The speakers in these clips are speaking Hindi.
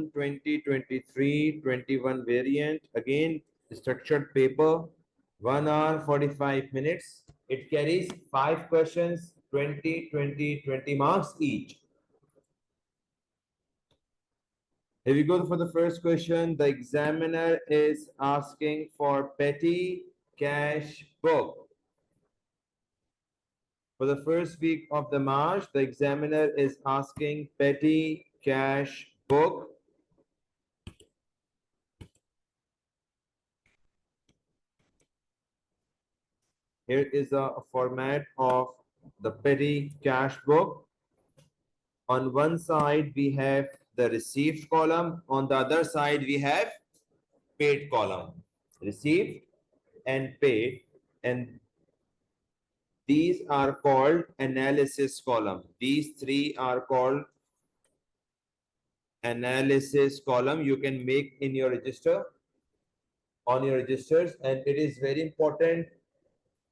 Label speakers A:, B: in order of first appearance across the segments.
A: 2023-21 variant, again structured paper, 1 hour 45 minutes. It carries 5 questions, 20, 20, 20 marks each. Here we go for the first question. The examiner is asking for petty cash book. For the first week of the March, the examiner is asking petty cash book. Here is a format of the petty cash book. On one side, we have the received column. On the other side, we have paid column. Received and paid. And these are called analysis column. These three are called analysis column. You can make in your register, on your registers, and it is very important.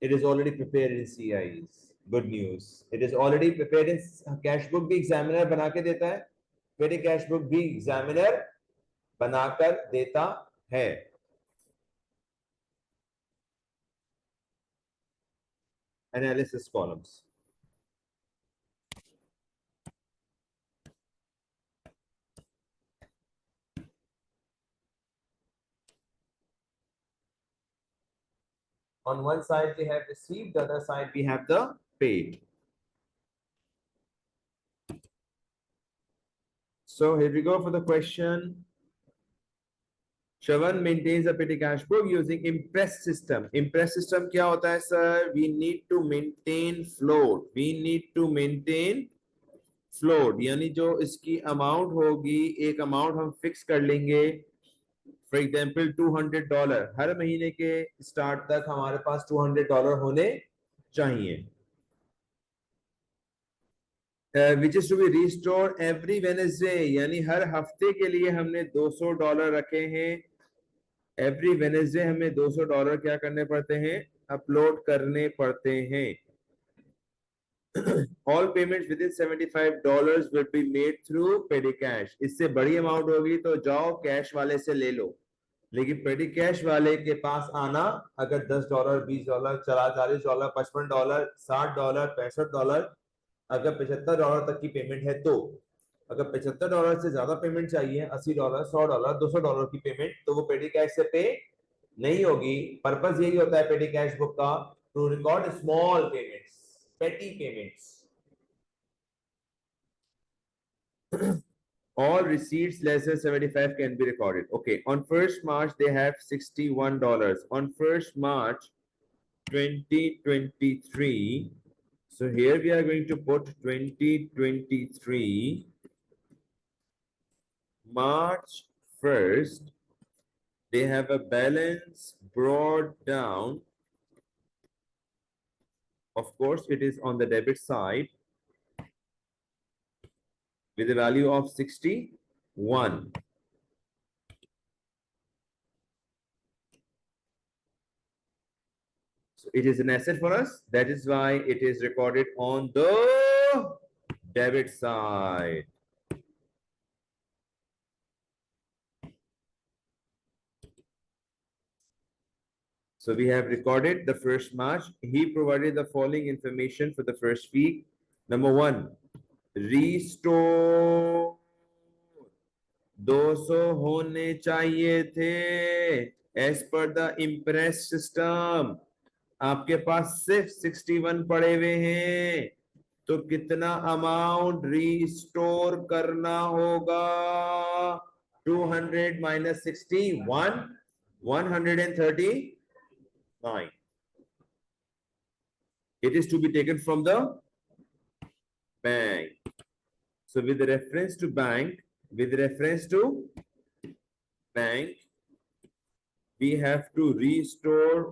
A: It is already prepared in CIs. Good news. It is already prepared in cash book. भी examiner बना के देता है. petty cash book भी examiner बनाकर देता है. Analysis columns. On one side we have received, the other side we have the paid. So here we go for the question. Shravan maintains a petty cash book using Impress system. Impress system क्या होता है sir? We need to maintain float. We need to maintain float. यानी जो इसकी amount होगी, एक amount हम fix कर लेंगे. For example, $200. हर महीने के start तक हमारे पास $200 होने चाहिए. Which is to be restored every Wednesday. यानी हर हफ्ते के लिए हमने $200 रखे हैं. एवरी वेनेसडे हमें $200 क्या करने पड़ते हैं? अपलोड करने पड़ते हैं. All payments with in $75 will be made through pedi cash. इससे बड़ी अमाउंट होगी तो जाओ कैश वाले से ले लो, लेकिन पेडी कैश वाले के पास आना, अगर $10, $20, $40, $55, $60, $65, अगर $75 तक की पेमेंट है तो, अगर $75 से ज्यादा पेमेंट चाहिए, $80, $100, $200 की पेमेंट, तो वो पेडी कैश से पे नहीं होगी. पर्पस यही होता है पेडी कैश बुक का, टू रिकॉर्ड स्मॉल पेमेंट्स, पेटी payments. All receipts less than 75 can be recorded. Okay, on 1st March they have $61. On 1st March 2023, so here we are going to put 2023 March 1st. They have a balance brought down. Of course, it is on the debit side with a value of 61. So it is an asset for us. That is why it is recorded on the debit side. So we have recorded the 1st March. He provided the following information for the first week. Number 1, restore 200 होने चाहिए थे as per the Impress system. आपके पास सिर्फ 61 पड़े हुए हैं, तो कितना अमाउंट रिस्टोर करना होगा? 200 minus 61, 139. It is to be taken from the bank. So with reference to bank, we have to restore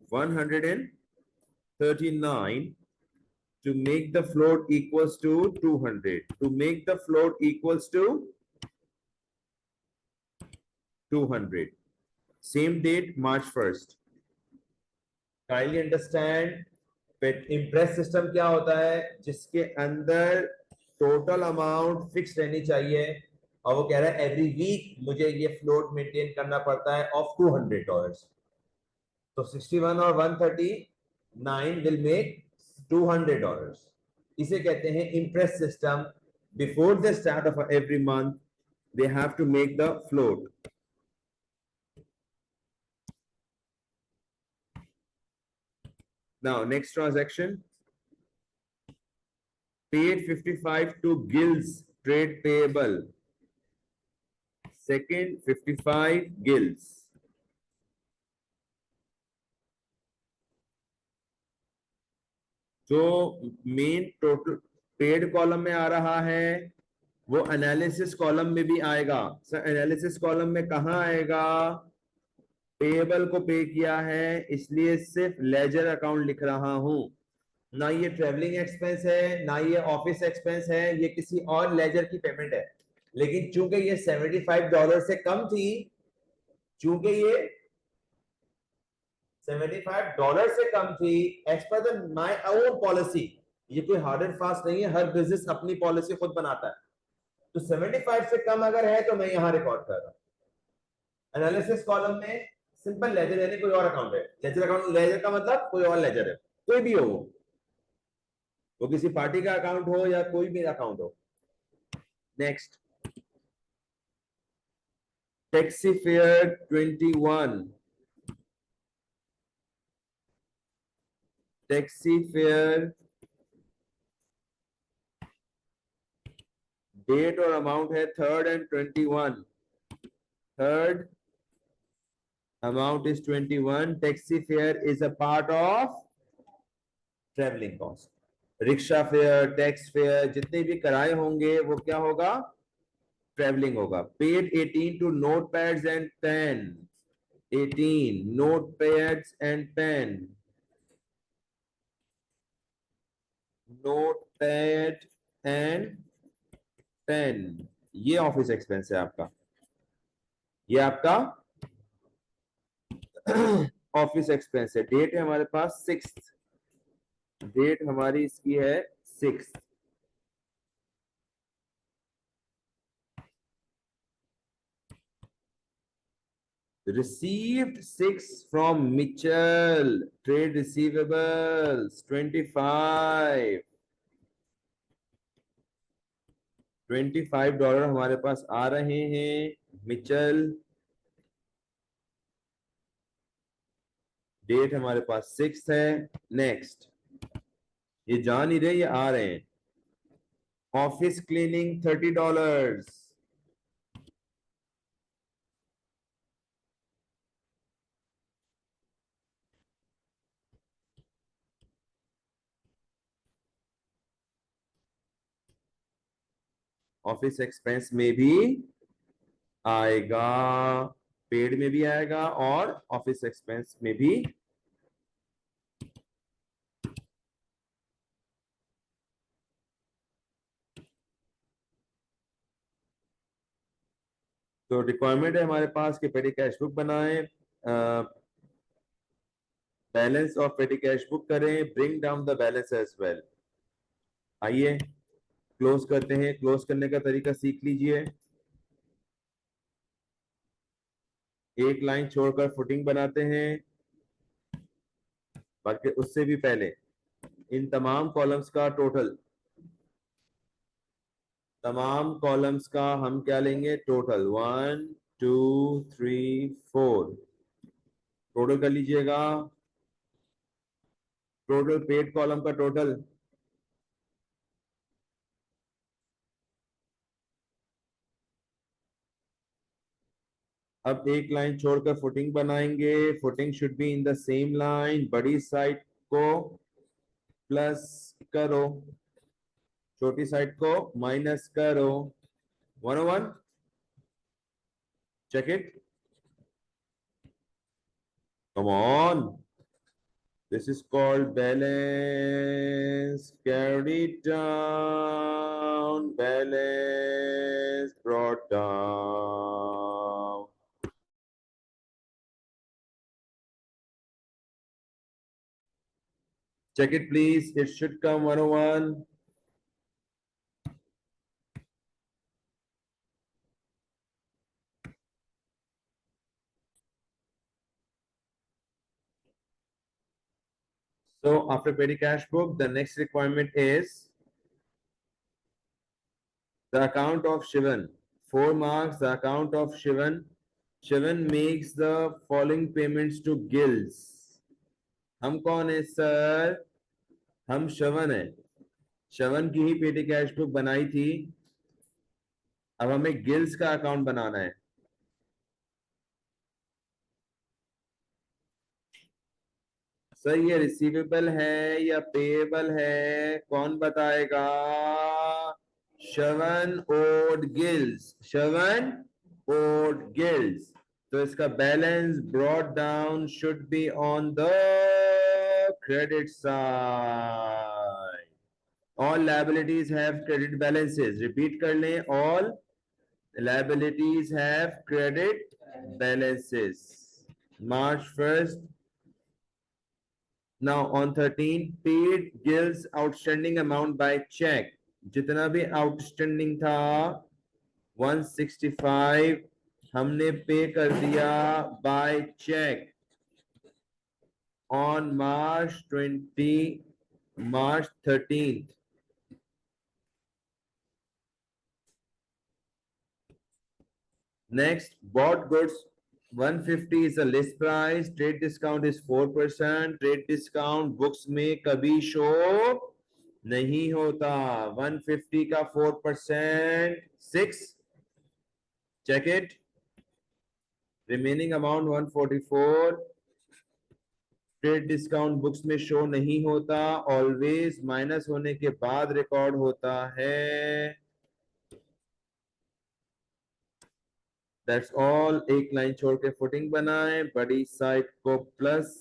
A: 139 to make the float equals to 200. To make the float equals to 200. Same date, March 1st. Kindly understand, Impress system क्या होता है? जिसके अंदर टोटल अमाउंट फिक्स रहनी चाहिए और वो कह रहा है एवरी वीक मुझे ये फ्लोट मेंटेन करना पड़ता है ऑफ $200, तो 61 और 139 विल मेक $200. इसे कहते हैं interest system. Before the start of every month they have to make the float. Now next transaction, paid 55 to Gills trade payable. Second 55 Gills. जो मेन टोटल पेड कॉलम में आ रहा है वो एनालिसिस कॉलम में भी आएगा. सर एनालिसिस कॉलम में कहां आएगा? पेएबल को पे किया है इसलिए सिर्फ लेजर अकाउंट लिख रहा हूं. ना ये ट्रेवलिंग एक्सपेंस है ना ये ऑफिस एक्सपेंस है, ये किसी और लेजर की पेमेंट है. लेकिन चूंकि ये $75 से कम थी, चूंकि ये $75 से कम थी as per the my own policy. ये कोई हार्ड एंड फास्ट नहीं है, हर बिजनेस अपनी पॉलिसी खुद बनाता है. तो 75 से कम अगर है तो मैं यहां रिकॉर्ड कर रहा हूं. एनालिसिस कॉलम में सिंपल लेजर यानी कोई और अकाउंट है. लेजर अकाउंट, लेजर का मतलब कोई और लेजर है, कोई भी हो, वो किसी पार्टी का अकाउंट हो या कोई भी अकाउंट हो. Next, taxi fare 21. Taxi fare date और अमाउंट है 3rd and 21. Third amount is 21. Taxi fare is a part of traveling cost. Rickshaw fair, tax fair जितने भी किराए होंगे वो क्या होगा? ट्रेवलिंग होगा. Paid 18 to notepads and pen. 18 notepads and pen. notepad and pen. ये ऑफिस एक्सपेंस है आपका. ये आपका ऑफिस एक्सपेंस है. डेट है हमारे पास 6th. डेट हमारी इसकी है 6th. Received 6 from Mitchell. Trade receivables 25. $25 हमारे पास आ रहे हैं मिचल. डेट हमारे पास 6th है. नेक्स्ट, ये जा नहीं रहे, ये आ रहे हैं. Office cleaning $30. ऑफिस एक्सपेंस में भी आएगा, पेड में भी आएगा और ऑफिस एक्सपेंस में भी. तो रिक्वायरमेंट है हमारे पास कि पेडी कैश बुक बनाएं, balance of petty cash book करें, bring down the balance as well. आइए क्लोज करते हैं. क्लोज करने का तरीका सीख लीजिए. एक लाइन छोड़कर फुटिंग बनाते हैं. बल्कि उससे भी पहले इन तमाम कॉलम्स का टोटल, तमाम कॉलम्स का हम क्या लेंगे? टोटल 1 2 3 4 टोटल कर लीजिएगा. टोटल पेड कॉलम का टोटल अब एक लाइन छोड़कर फुटिंग बनाएंगे. Footing should be in the same line. बड़ी साइड को प्लस करो, छोटी साइड को माइनस करो. 101 check it, come on. This is called balance carried down, balance brought down. Check it please, it should come 101. So after petty cash book, the next requirement is the account of Shivan. 4 marks, the account of Shivan. Shivan makes the following payments to Gills. हम कौन है सर? हम श्रवण है. श्रवण की ही पेटी कैश बुक बनाई थी. अब हमें गिल्स का अकाउंट बनाना है. सर ये रिसीवेबल है या पेएबल है, कौन बताएगा? श्रवण ओड गिल्स. श्रवण ओड गिल्स. तो इसका balance brought down should be on the credit side. All liabilities have credit balances. Repeat कर लें. All liabilities have credit balances. March 1st. Now on 13, paid Gills outstanding amount by check. जितना भी outstanding था 165 हमने पे कर दिया by check on March 13th. Next, bought goods 150 is the list price. Trade discount is 4%. Trade discount books में कभी show नहीं होता. 150 का 4% 6. Check it. Remaining amount 144. Trade discount books में शो नहीं होता. ऑलवेज माइनस होने के बाद रिकॉर्ड होता है. That's all. एक लाइन छोड़ के फुटिंग बनाए. बड़ी साइड को प्लस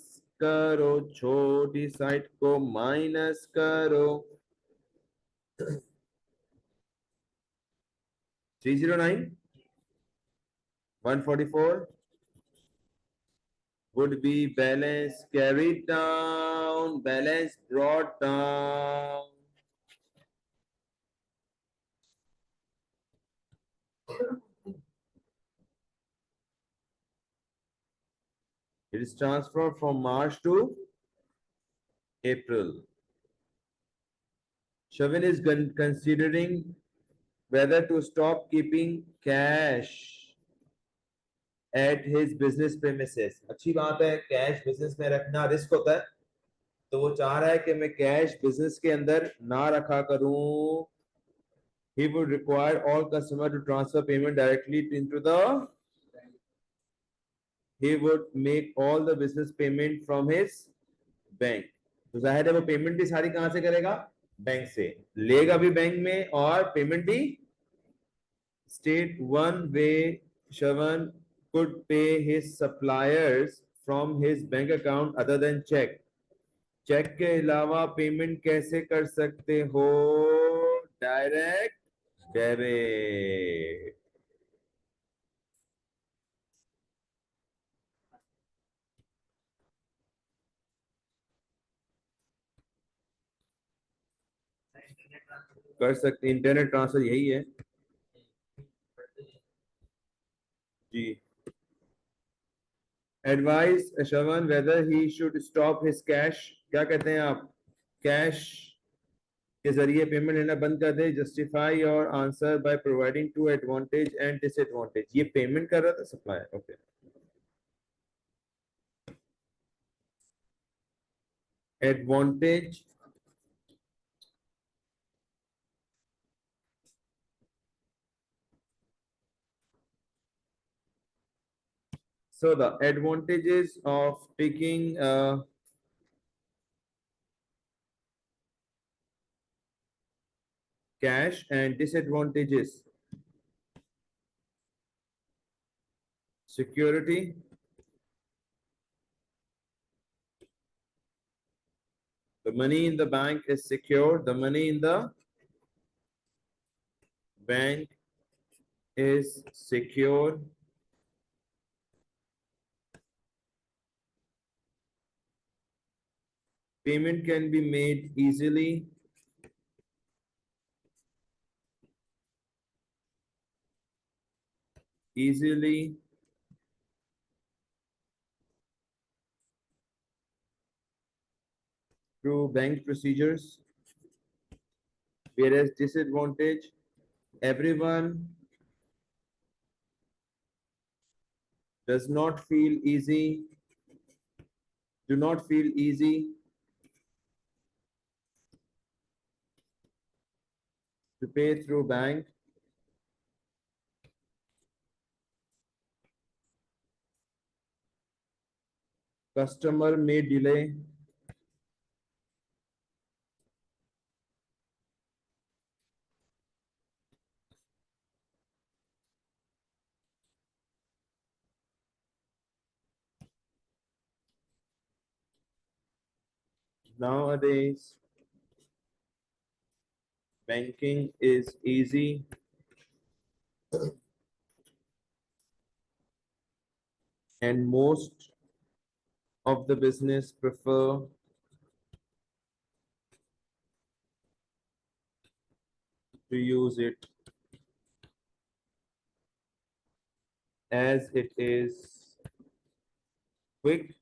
A: करो, छोटी साइड को माइनस करो. 309 144 would be balance carried down, balance brought down. It is transferred from March to April. Shavin is considering whether to stop keeping cash at his business premises. अच्छी बात है. कैश बिजनेस में रखना रिस्क होता है, तो वो चाह रहा है कि मैं कैश बिजनेस के अंदर ना रखा करूं. He would require all customer to transfer payment directly into the. He would make all the business payment from his bank. तो जाहिर है वो पेमेंट भी सारी कहां से करेगा? बैंक से. लेगा भी बैंक में और पेमेंट भी. State one way Shravan could pay his suppliers from his bank account other than check. Cheque के अलावा पेमेंट कैसे कर सकते हो? Direct debit. कर सकते. इंटरनेट ट्रांसफर यही है जी. Advice Shravan whether he should stop his cash. क्या कहते हैं आप? कैश के जरिए पेमेंट लेना बंद कर दे. Justify your answer by providing two advantage and disadvantage. ये पेमेंट कर रहा था supplier. Okay. Advantage so the advantages of taking cash and disadvantages. Security, the money in the bank is secure. The money in the bank is secure. Payment can be made easily. through bank procedures, whereas disadvantage, everyone does not feel easy, do not feel easy to pay through bank. Customer may delay. Nowadays, banking is easy and most of the business prefer to use it as it is quick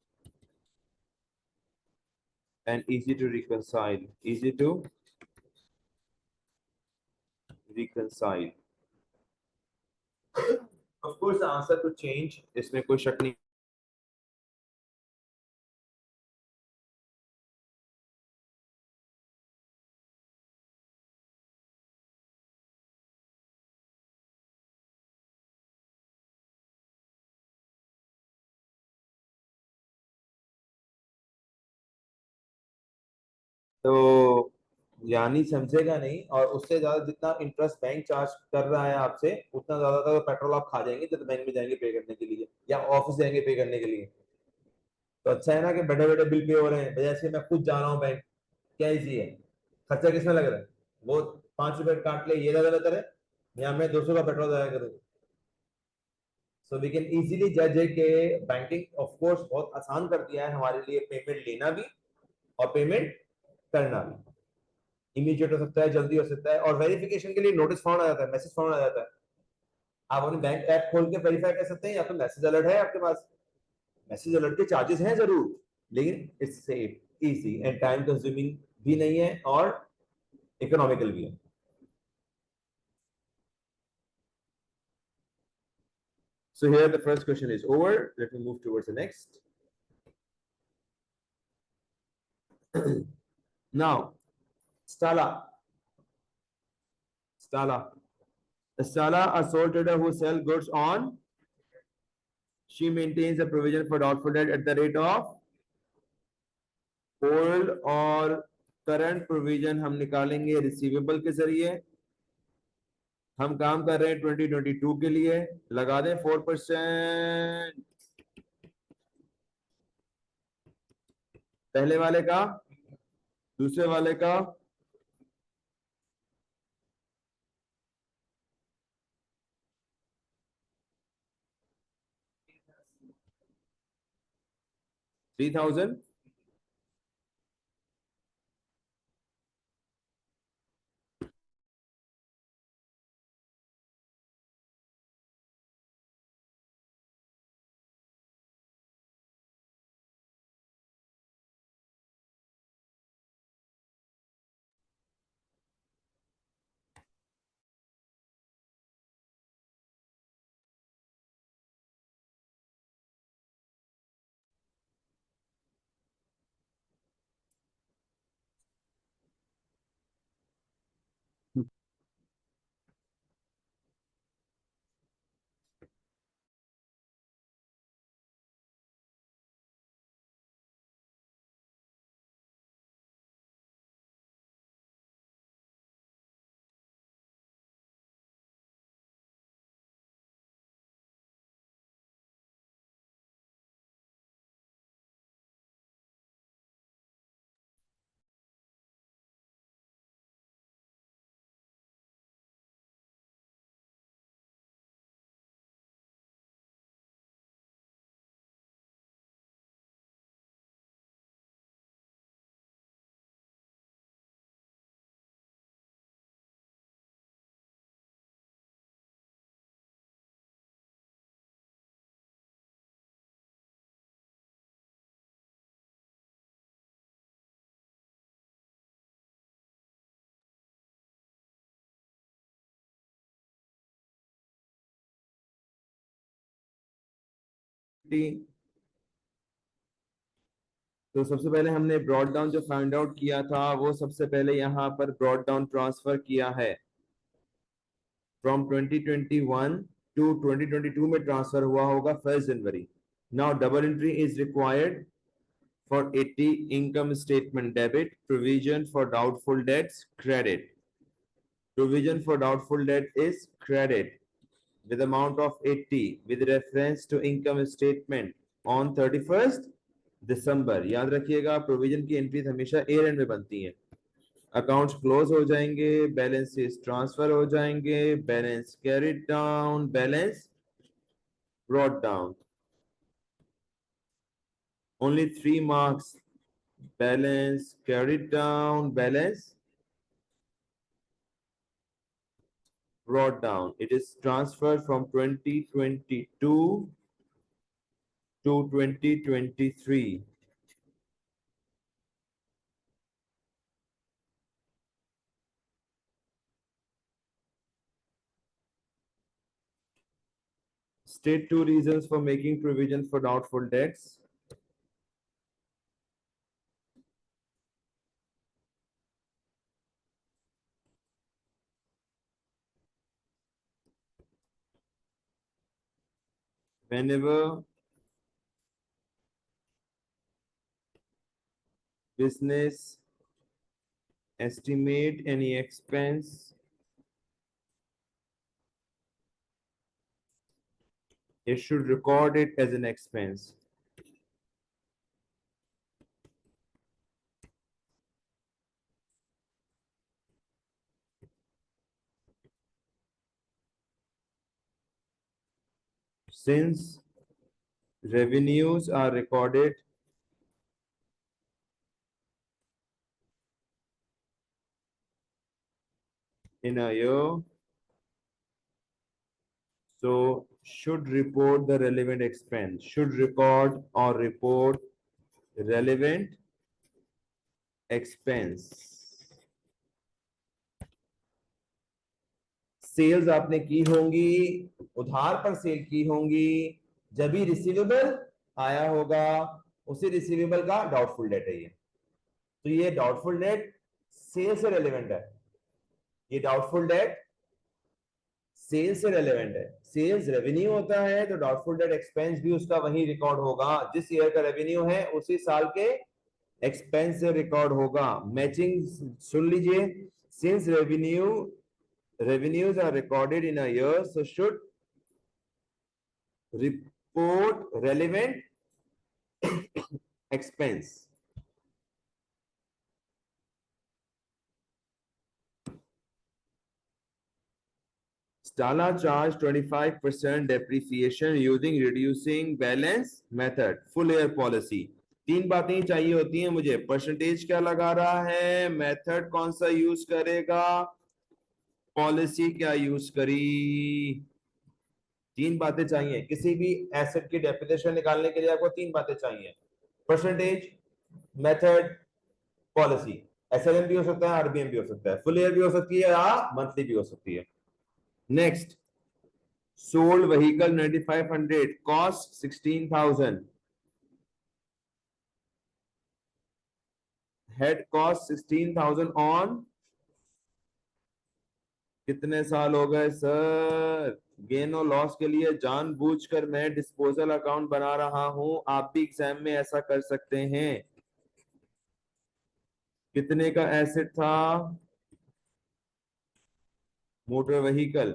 A: and easy to reconcile. Easy to reconcile. Of course, the answer could change. इसमें कोई शक नहीं. तो यानी समझेगा नहीं और उससे ज्यादा जितना इंटरेस्ट बैंक चार्ज कर रहा है आपसे उतना ज्यादा तो पेट्रोल आप खा जाएंगे जब बैंक में जाएंगे पे करने के लिए या ऑफिस जाएंगे पे करने के लिए. तो अच्छा है ना कि बैठे बैठे बिल पे हो रहे हैं वजह से मैं खुद जा रहा हूँ बैंक. क्या इजी है. खर्चा किसमें लग रहा है. वो 5 रुपए काट ले ये ज्यादा बेहतर है या मैं 200 का पेट्रोल जाया करूँ. सो वी कैन इजीली जज है कि बैंकिंग ऑफ कोर्स बहुत आसान कर दिया है हमारे लिए पेमेंट लेना भी और पेमेंट करना भी. इमीडिएट हो सकता है जल्दी हो सकता है और वेरिफिकेशन के लिए नोटिस फाउंड आ जाता है मैसेज फाउंड आ जाता है. आप अपनी बैंक ऐप खोल के वेरीफाई कर सकते हैं या तो मैसेज अलर्ट है आपके पास. मैसेज अलर्ट के चार्जेस हैं जरूर लेकिन it's safe easy and time consuming भी नहीं है और इकोनॉमिकल भी है. So here the first question is over. Let me move towards the next. Now, Stala. Stala. Stala, a sole trader who sell goods on. She maintains a provision for doubtful debt at the rate of old और करंट प्रोविजन हम निकालेंगे रिसीवेबल के जरिए. हम काम कर रहे हैं 2022 के लिए. लगा दें 4%. पहले वाले का दूसरे वाले का 3000. तो सबसे पहले हमने ब्रॉड डाउन जो फाइंड आउट किया था वो सबसे पहले यहाँ पर ब्रॉड डाउन ट्रांसफर किया है फ्रॉम 2021 टू 2022 में ट्रांसफर हुआ होगा 1 जनवरी. Now double entry is required for 80 income statement debit, provision for doubtful debts credit. Provision for doubtful debt is credit with amount of 80 with reference to income statement on 31st December. याद रखिएगा प्रोविजन की एंट्रीज हमेशा ईयर एंड में बनती हैं. अकाउंट्स क्लोज हो जाएंगे, बैलेंसेस ट्रांसफर हो जाएंगे, balance carried down, balance brought down. Only 3 marks: balance carried down, balance brought down. It is transferred from 2022 to 2023. State 2 reasons for making provision for doubtful debts. Whenever business estimate any expense, it should record it as an expense. Since revenues are recorded in a year, so should report the relevant expense. Should record or report relevant expense. Sales आपने की होंगी, उधार पर सेल की होंगी, जब भी रिसीवेबल आया होगा, उसी रिसीवेबल का डाउटफुल डेट है ये. तो ये डाउटफुल डेट सेल से रेलेवेंट है. ये डाउटफुल डेट सेल से रेलेवेंट है. सेल्स रेवेन्यू होता है तो डाउटफुल डेट एक्सपेंस भी उसका वही रिकॉर्ड होगा. जिस ईयर का रेवेन्यू है उसी साल के एक्सपेंस से रिकॉर्ड होगा. मैचिंग सुन लीजिए. Since revenues are recorded in a year, so should report relevant expense. Stala charge 25% depreciation using reducing balance method. Full year policy. 3 बातें चाहिए होती हैं मुझे. परसेंटेज क्या लगा रहा है, मेथड कौन सा यूज करेगा, पॉलिसी क्या यूज करी. 3 बातें चाहिए. किसी भी एसेट की डेप्रिसिएशन निकालने के लिए आपको 3 बातें चाहिए: परसेंटेज, मेथड, पॉलिसी. एसएलएम भी हो सकता है, आरबीएम भी हो सकता है, फुल ईयर भी हो सकती है या मंथली भी हो सकती है. Next, sold vehicle 9500, cost 16000, head cost 16000 on कितने साल हो गए सर. गेन और लॉस के लिए जानबूझकर मैं डिस्पोजल अकाउंट बना रहा हूं. आप भी एग्जाम में ऐसा कर सकते हैं. कितने का एसेट था, मोटर व्हीकल,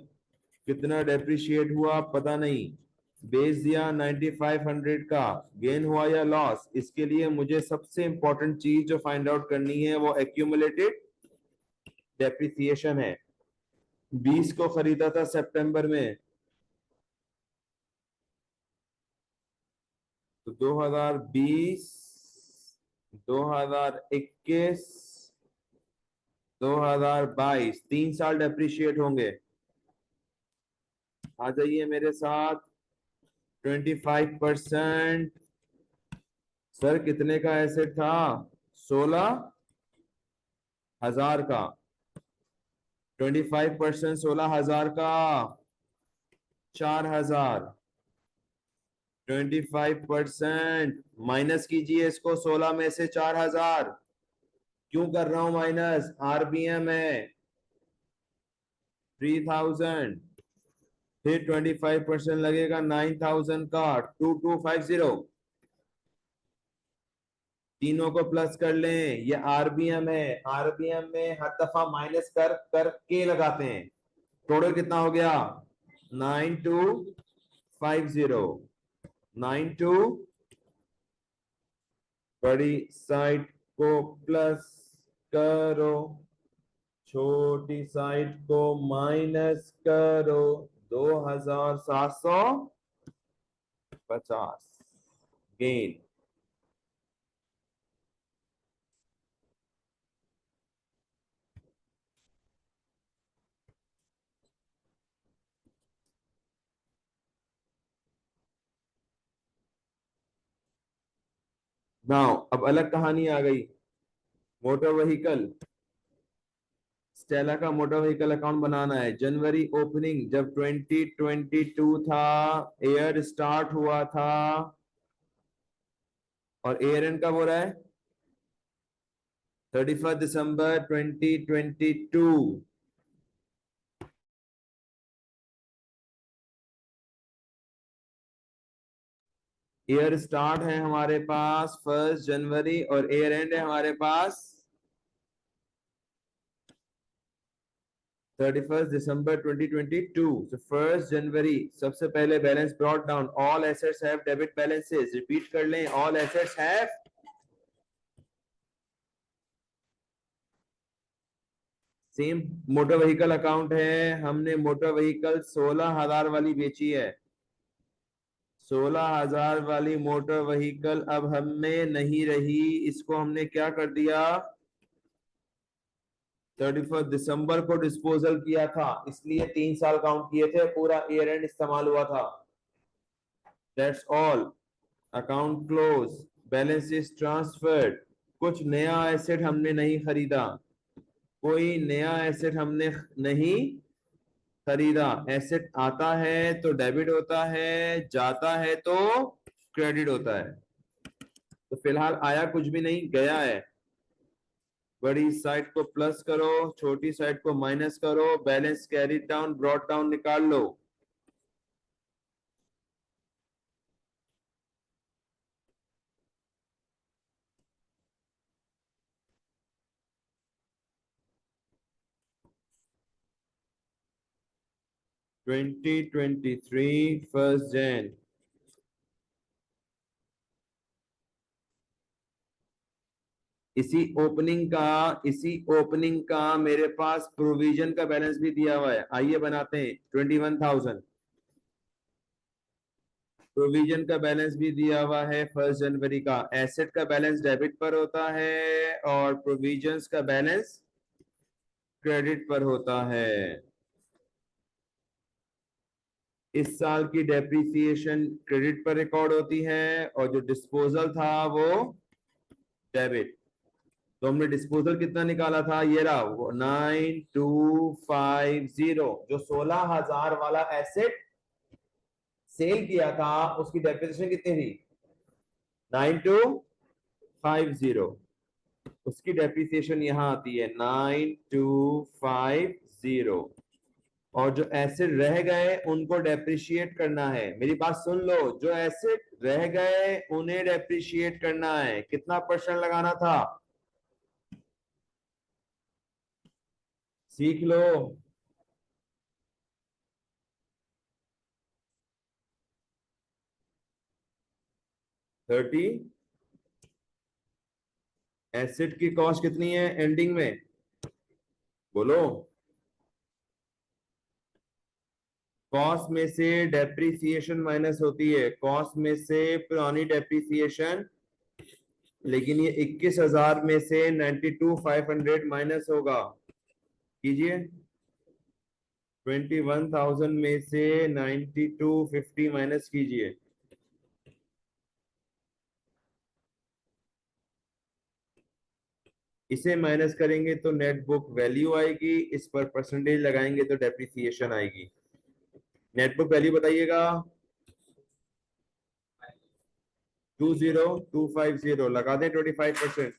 A: कितना डेप्रिशिएट हुआ पता नहीं, बेच दिया 9500 का, गेन हुआ या लॉस. इसके लिए मुझे सबसे इंपॉर्टेंट चीज जो फाइंड आउट करनी है वो एक्यूमुलेटेड डेप्रिसिएशन है. 20 को खरीदा था सितंबर में, तो 2020, 2021, 2022 3 साल डेप्रिशिएट होंगे. आ जाइए मेरे साथ. 25% सर कितने का एसेट था, 16000 का. 25% 16000 का 4000, 25% माइनस कीजिए इसको 16 में से 4000। क्यों कर रहा हूं माइनस? आरबीएम है 3000, फिर 25% लगेगा 9000 का 2250। तीनों को प्लस कर लें, ये आरबीएम है। आरबीएम में हर दफा माइनस कर कर के लगाते हैं। टोटल कितना हो गया? 9250। 92 बड़ी साइड को प्लस करो, छोटी साइड को माइनस करो, 2750 गेन। नाउ अब अलग कहानी आ गई। मोटर व्हीकल, स्टेला का मोटर व्हीकल अकाउंट बनाना है। जनवरी ओपनिंग जब 2022 था, एयर स्टार्ट हुआ था, और एयर एंड कब हो रहा है? 31 दिसंबर 2022। ईयर स्टार्ट है हमारे पास 1 जनवरी और ईयर एंड है हमारे पास 31 दिसंबर 2022। so 1 जनवरी सबसे पहले balance brought down, all assets have debit balances. Repeat कर लें, all assets have, same motor vehicle account है। हमने मोटर व्हीकल 16,000 वाली बेची है। 16,000 वाली मोटर व्हीकल अब हमें नहीं रही, इसको हमने क्या कर दिया? 31 दिसंबर को डिस्पोजल किया था, इसलिए 3 साल काउंट किए थे, पूरा ईयर एंड इस्तेमाल हुआ था। That's all. Account close, balance is transferred. कुछ नया एसेट हमने नहीं खरीदा, कोई नया एसेट हमने नहीं खरीदा। एसेट आता है तो डेबिट होता है, जाता है तो क्रेडिट होता है। तो फिलहाल आया कुछ भी नहीं, गया है। बड़ी साइड को प्लस करो, छोटी साइड को माइनस करो, balance carry down brought down निकाल लो। ट्वेंटी 1 जैन। इसी ओपनिंग का मेरे पास प्रोविजन का बैलेंस भी दिया हुआ है। आइए बनाते हैं। 21,000 प्रोविजन का बैलेंस भी दिया हुआ है 1 जनवरी का। एसेट का बैलेंस डेबिट पर होता है और प्रोविजंस का बैलेंस क्रेडिट पर होता है। इस साल की डेप्रिसिएशन क्रेडिट पर रिकॉर्ड होती है और जो डिस्पोजल था वो डेबिट। तो हमने डिस्पोजल कितना निकाला था? ये रहा, 9250। जो 16,000 वाला एसेट सेल किया था उसकी डेप्रिसिएशन कितनी थी? 9250। उसकी डेप्रिसिएशन यहां आती है 9250। और जो एसेट रह गए उनको डेप्रिशिएट करना है। मेरी बात सुन लो, जो एसेट रह गए उन्हें डेप्रिशिएट करना है। कितना परसेंट लगाना था? सीख लो। 30। एसेट की कॉस्ट कितनी है एंडिंग में? बोलो। कॉस्ट में से डेप्रिसिएशन माइनस होती है, कॉस्ट में से पुरानी डेप्रिसिएशन। लेकिन ये 21,000 में से 92,500 माइनस होगा। कीजिए। 21,000 में से 9250 माइनस कीजिए। इसे माइनस करेंगे तो नेट बुक वैल्यू आएगी, इस पर परसेंटेज लगाएंगे तो डेप्रिसिएशन आएगी। नेट बुक वैल्यू बताइएगा। 20250 लगा दें 25%।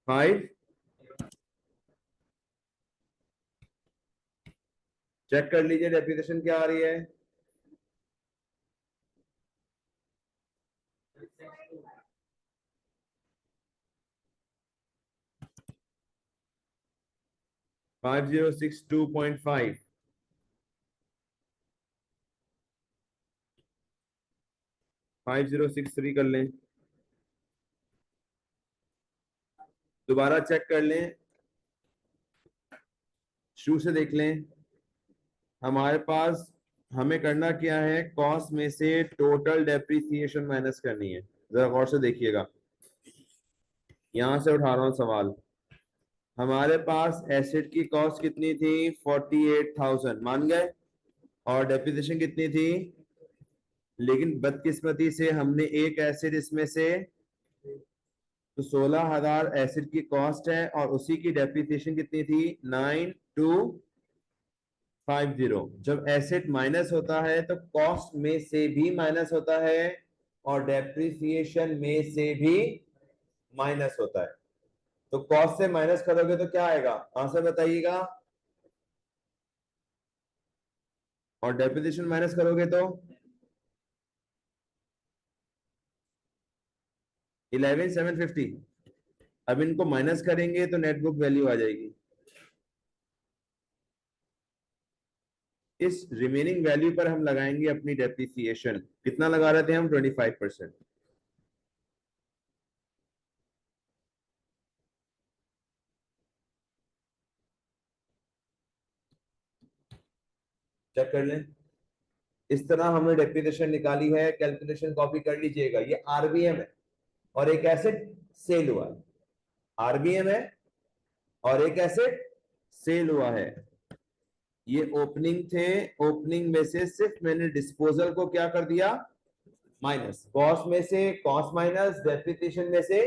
A: फाइव, चेक कर लीजिए डेप्रिसिएशन क्या आ रही है। $5062.5, 5063 कर लें, दोबारा चेक कर लें, शुरू से देख लें। हमारे पास हमें करना क्या है, कॉस्ट में से टोटल डेप्रिसिएशन माइनस करनी है। जरा गौर से देखिएगा, यहां से उठा रहा हूं सवाल। हमारे पास एसेट की कॉस्ट कितनी थी, 48,000 मान गए, और डेप्रिसिएशन कितनी थी, लेकिन बदकिस्मती से हमने एक एसेट इसमें से, तो 16,000 एसेट की कॉस्ट है और उसी की डेप्रिसिएशन कितनी थी, 9250। जब एसेट माइनस होता है तो कॉस्ट में से भी माइनस होता है और डेप्रिसिएशन में से भी माइनस होता है। तो कॉस्ट से माइनस करोगे तो क्या आएगा, आंसर बताइएगा। और डेप्रिसिएशन माइनस करोगे तो 11,750। अब इनको माइनस करेंगे तो नेट बुक वैल्यू आ जाएगी। इस रिमेनिंग वैल्यू पर हम लगाएंगे अपनी डेप्रिसिएशन। कितना लगा रहे थे हम, 25%। चेक कर लें, इस तरह हमने डेप्रिसिएशन निकाली है। कैलकुलेशन कॉपी कर लीजिएगा। ये आरबीएम है और एक एसेट सेल हुआ है, आरबीएम है और एक एसेट सेल हुआ है। ये ओपनिंग थे, ओपनिंग में से सिर्फ मैंने डिस्पोजल को क्या कर दिया, माइनस। कॉस्ट में से कॉस्ट माइनस, डेप्रिसिएशन में से।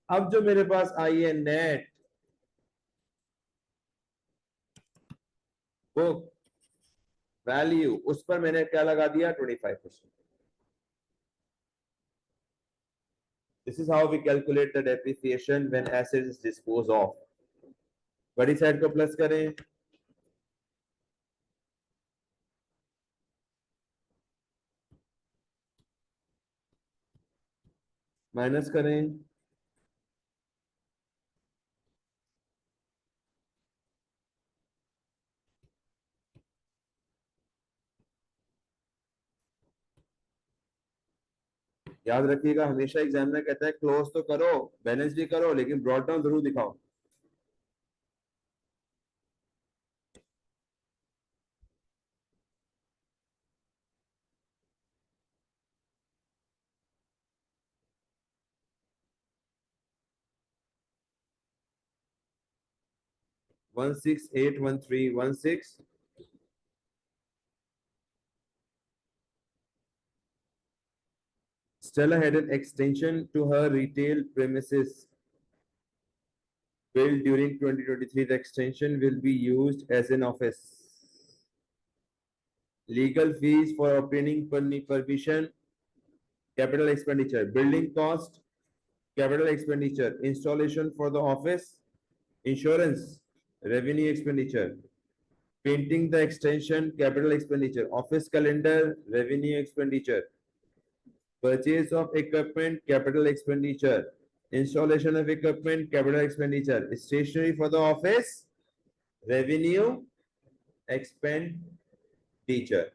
A: अब जो मेरे पास आई है नेट बुक वैल्यू, उस पर मैंने क्या लगा दिया, 25%। This is how we calculate the depreciation when asset is disposed of. बड़ी साइड को प्लस करें, माइनस करें, याद रखिएगा हमेशा एग्जामिनर कहता है क्लोज तो करो, बैलेंस भी करो, लेकिन ब्रॉड डाउन जरूर दिखाओ। One six eight one three one six Stella had an extension to her retail premises built during 2023. The extension will be used as an office. Legal fees for obtaining permission, capital expenditure, building cost, capital expenditure, installation for the office, insurance, revenue expenditure, painting the extension, capital expenditure, office calendar, revenue expenditure, purchase of equipment, capital expenditure, installation of equipment, capital expenditure, stationery for the office, revenue expenditure.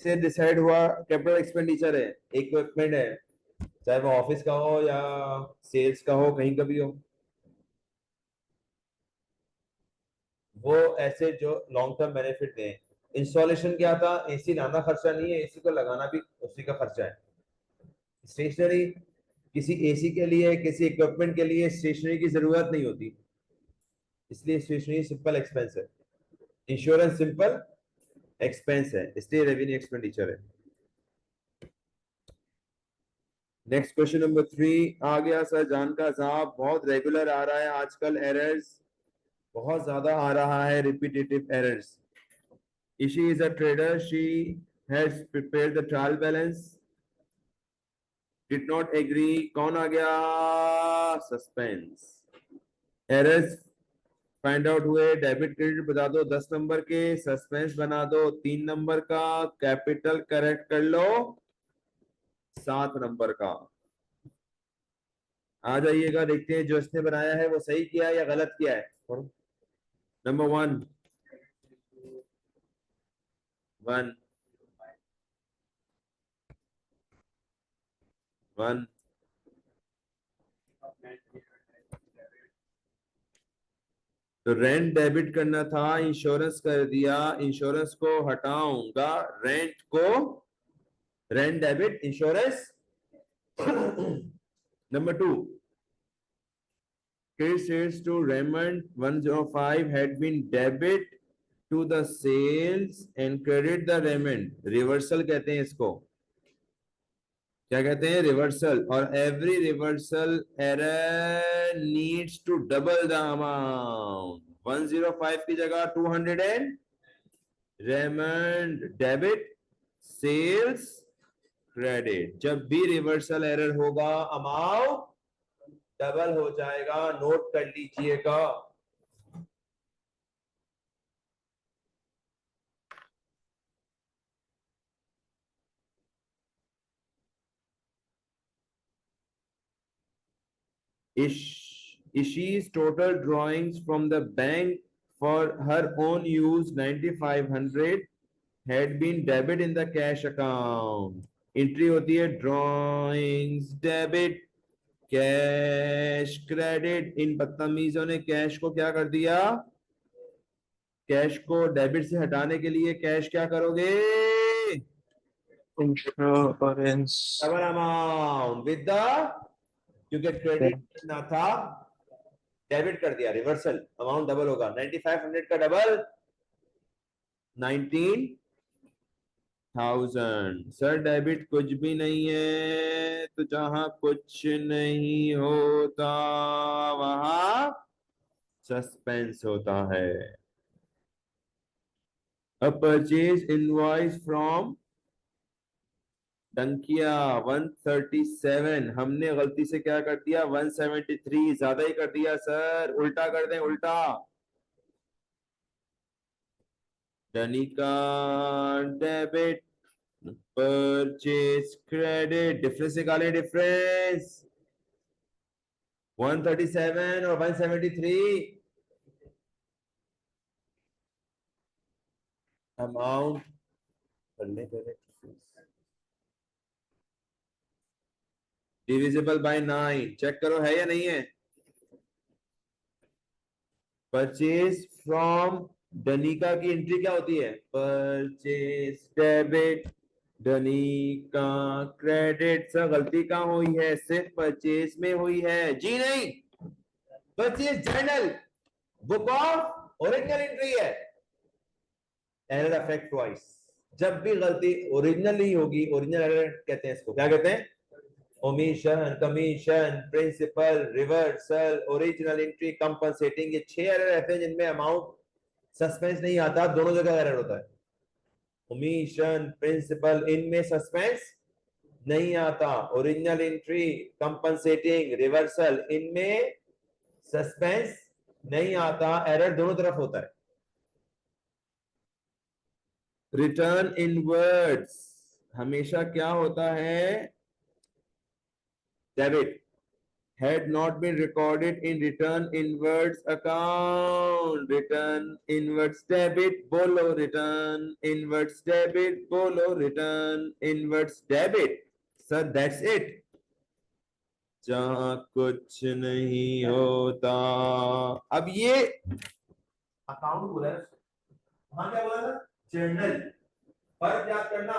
A: से डिसाइड हुआ कैपिटल एक्सपेंडिचर है, इक्विपमेंट है, चाहे वो ऑफिस का हो या सेल्स का हो, कहीं का भी हो। वो ऐसे जो लॉन्ग टर्म बेनिफिट दें। इंस्टॉलेशन क्या था, एसी लाना खर्चा नहीं है, एसी को लगाना भी उसी का खर्चा है। स्टेशनरी, किसी एसी के लिए, किसी इक्विपमेंट के लिए स्टेशनरी की जरूरत नहीं होती, इसलिए स्टेशनरी सिंपल एक्सपेंस है। इंश्योरेंस सिंपल एक्सपेंस है, इसलिए रेवेन्यू एक्सपेंडिचर है। नेक्स्ट क्वेश्चन नंबर 3 आ गया सर। जान का साहब बहुत रेगुलर आ रहा है आजकल, एरर्स बहुत ज्यादा आ रहा है, repetitive errors. Ishi is a trader, she has prepared the trial balance, did not agree, कौन आ गया, सस्पेंस। एरर्स फाइंड आउट हुए, डेबिट क्रेडिट बता दो 10 नंबर के, सस्पेंस बना दो 3 नंबर का, कैपिटल करेक्ट कर लो 7 नंबर का। आ जाइएगा, देखते हैं जो इसने बनाया है वो सही किया है या गलत किया है। नंबर 1 1 1 तो रेंट डेबिट करना था, इंश्योरेंस कर दिया, इंश्योरेंस को हटाऊंगा, रेंट को, rent debit insurance. Number 2, credit sales to Raymond 105 had been debit to the sales and credit the Raymond, reversal कहते हैं इसको, क्या कहते हैं, रिवर्सल। और every reversal error needs to double the amount, 105 की जगह 200 and Raymond debit sales credit. जब भी रिवर्सल एरर होगा अमाउंट डबल हो जाएगा, नोट कर लीजिएगा। Ishi's total drawings from the bank for her own use 9500 had been debit in the cash account. Entry होती है ड्रॉइंग्स डेबिट कैश क्रेडिट। इन बदतमीजों ने कैश को क्या कर दिया, कैश को डेबिट से हटाने के लिए कैश क्या करोगे,
B: insurance
A: double amount with the, क्योंकि क्रेडिट ना था डेबिट कर दिया, रिवर्सल अमाउंट डबल होगा, 9500 का डबल 19000। सर डेबिट कुछ भी नहीं है, तो जहां कुछ नहीं होता वहां सस्पेंस होता है। अ परचेज इनवॉइस फ्रॉम टंकिया 137, हमने गलती से क्या कर दिया 173, ज्यादा ही कर दिया सर, उल्टा कर दें, उल्टा। Dhanika debit purchase credit, difference निकालें, डिफरेंस 137 और 173, अमाउंट करने पहले डिविजिबल बाय 9, चेक करो है या नहीं है। परचेज फ्रॉम डनिका की एंट्री क्या होती है, परचेज डेबिट डनिका क्रेडिट। सर गलती कहाँ हुई है, सिर्फ परचेज में हुई है, जी नहीं, purchase journal book of original entry है। एरर अफेक्ट ट्वाइस, जब भी गलती ओरिजिनल ही होगी, ओरिजिनल एरर कहते हैं इसको, क्या कहते हैं, omission, commission, principle, reversal, original entry, compensating. ये 6 एरर रहते हैं जिनमें अमाउंट सस्पेंस नहीं आता, दोनों जगह एरर होता है। ओमिशन, प्रिंसिपल, इनमें सस्पेंस नहीं आता, ओरिजिनल एंट्री, कंपनसेटिंग, रिवर्सल, इनमें सस्पेंस नहीं आता, एरर दोनों तरफ होता है। रिटर्न इनवर्ड्स हमेशा क्या होता है, debit, had not been recorded in return inwards account, return inwards debit बोलो, return inwards debit बोलो, return inwards debit। sir that's it, जहां कुछ नहीं होता। अब ये अकाउंट बोला है, वहां क्या बोला था, जर्नल। फर्क याद करना,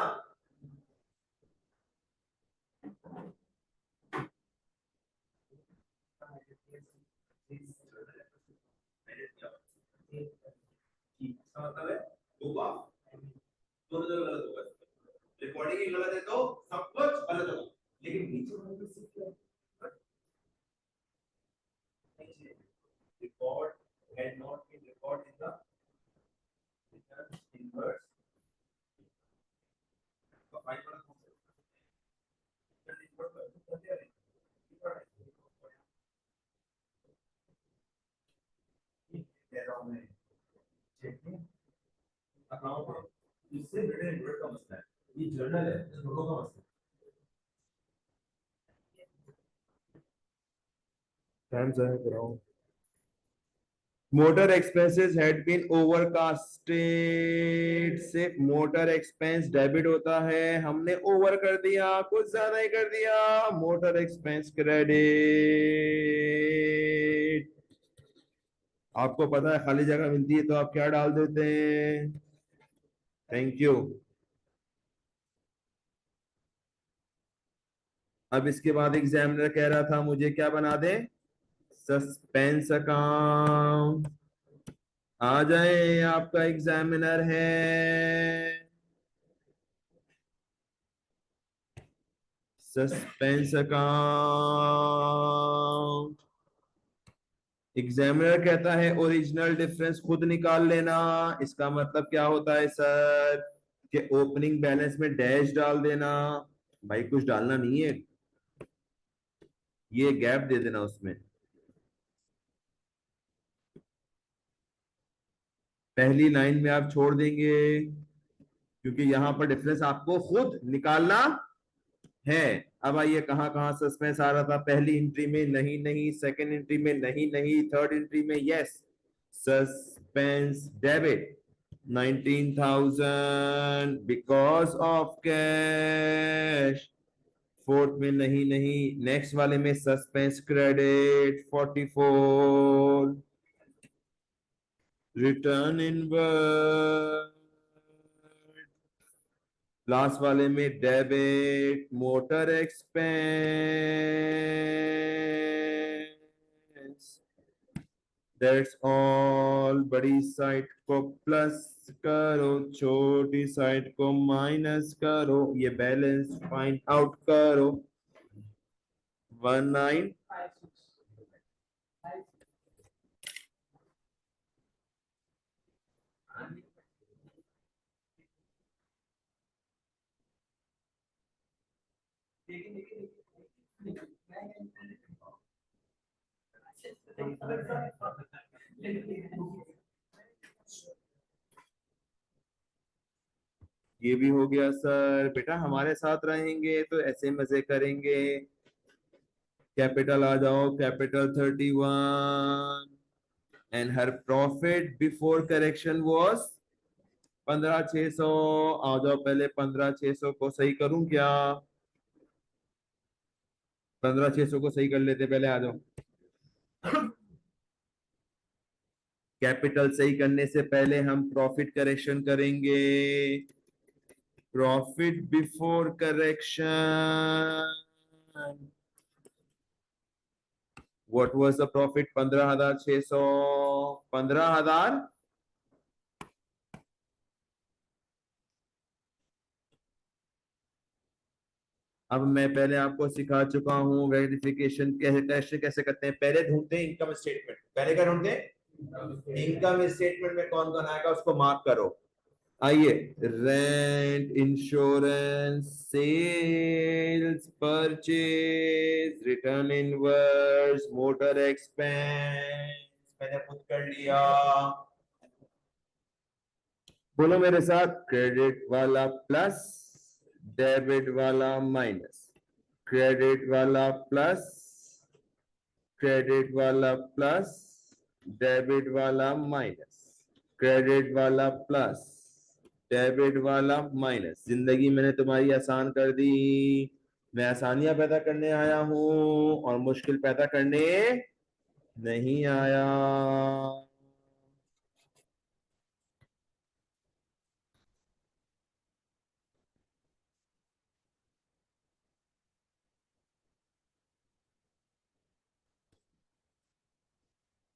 A: इसका मतलब है होगा, दोनों जगह गलत होगा, रिकॉर्डिंग ही गलत है तो सब कुछ गलत होगा, लेकिन नीचे वाले में सिर्फ क्या है, record had not been recorded in the inwards, तो फाइल वाला कौन सा इनवर्स कर दिया है, दे रहा हूं मैं, चेक अकाउंट, इससे ब्रिटेन इनवर्स का मसला है, ये जर्नल है, दोनों का मसला टाइम जाया कराओ। Motor expenses had been overcasted, से मोटर एक्सपेंस डेबिट होता है, हमने ओवर कर दिया, कुछ ज्यादा ही कर दिया, मोटर एक्सपेंस क्रेडिट। आपको पता है खाली जगह मिलती है तो आप क्या डाल देते हैं, थैंक यू। अब इसके बाद एग्जामिनर कह रहा था मुझे क्या बना दे, सस्पेंस अकाउंट। आ जाए, आपका एग्जामिनर है, सस्पेंस अकाउंट। एग्जामिनर कहता है ओरिजिनल डिफरेंस खुद निकाल लेना, इसका मतलब क्या होता है सर, कि ओपनिंग बैलेंस में डैश डाल देना, भाई कुछ डालना नहीं है, ये गैप दे देना उसमें, पहली लाइन में आप छोड़ देंगे, क्योंकि यहां पर डिफरेंस आपको खुद निकालना है। अब आइए कहां कहां सस्पेंस आ रहा था, पहली एंट्री में नहीं नहीं, सेकंड एंट्री में नहीं नहीं, थर्ड एंट्री में yes, suspense debit 19,000 because of cash, fourth में नहीं नहीं, नेक्स्ट वाले में suspense credit 44, return in last वाले में debit motor expense, that's all. बड़ी साइड को प्लस करो, छोटी साइड को माइनस करो, ये बैलेंस फाइंड आउट करो, 19। ये भी हो गया सर, बेटा हमारे साथ रहेंगे तो ऐसे मजे करेंगे। कैपिटल आ जाओ, capital 31, and her profit before correction was 15,600। आ जाओ, पहले 15,600 को सही करूं क्या, 15,600 को सही कर लेते, पहले आ जाओ। कैपिटल सही करने से पहले हम प्रॉफिट करेक्शन करेंगे, profit before correction, what was the profit, 15,600, 15,000। अब मैं पहले आपको सिखा चुका हूं वेरिफिकेशन कैसे कैसे कैसे करते हैं, पहले ढूंढते हैं इनकम स्टेटमेंट, पहले क्या ढूंढते हैं, इनकम स्टेटमेंट में कौन कौन आएगा उसको मार्क करो। आइए, rent, insurance, sales, purchase, return inwards, motor expense, मैंने खुद कर लिया। बोलो मेरे साथ, क्रेडिट वाला प्लस, डेबिट वाला माइनस, क्रेडिट वाला प्लस, क्रेडिट वाला प्लस, डेबिट वाला माइनस, क्रेडिट वाला प्लस, डेबिट वाला माइनस। जिंदगी मैंने तुम्हारी आसान कर दी, मैं आसानियां पैदा करने आया हूं और मुश्किल पैदा करने नहीं आया।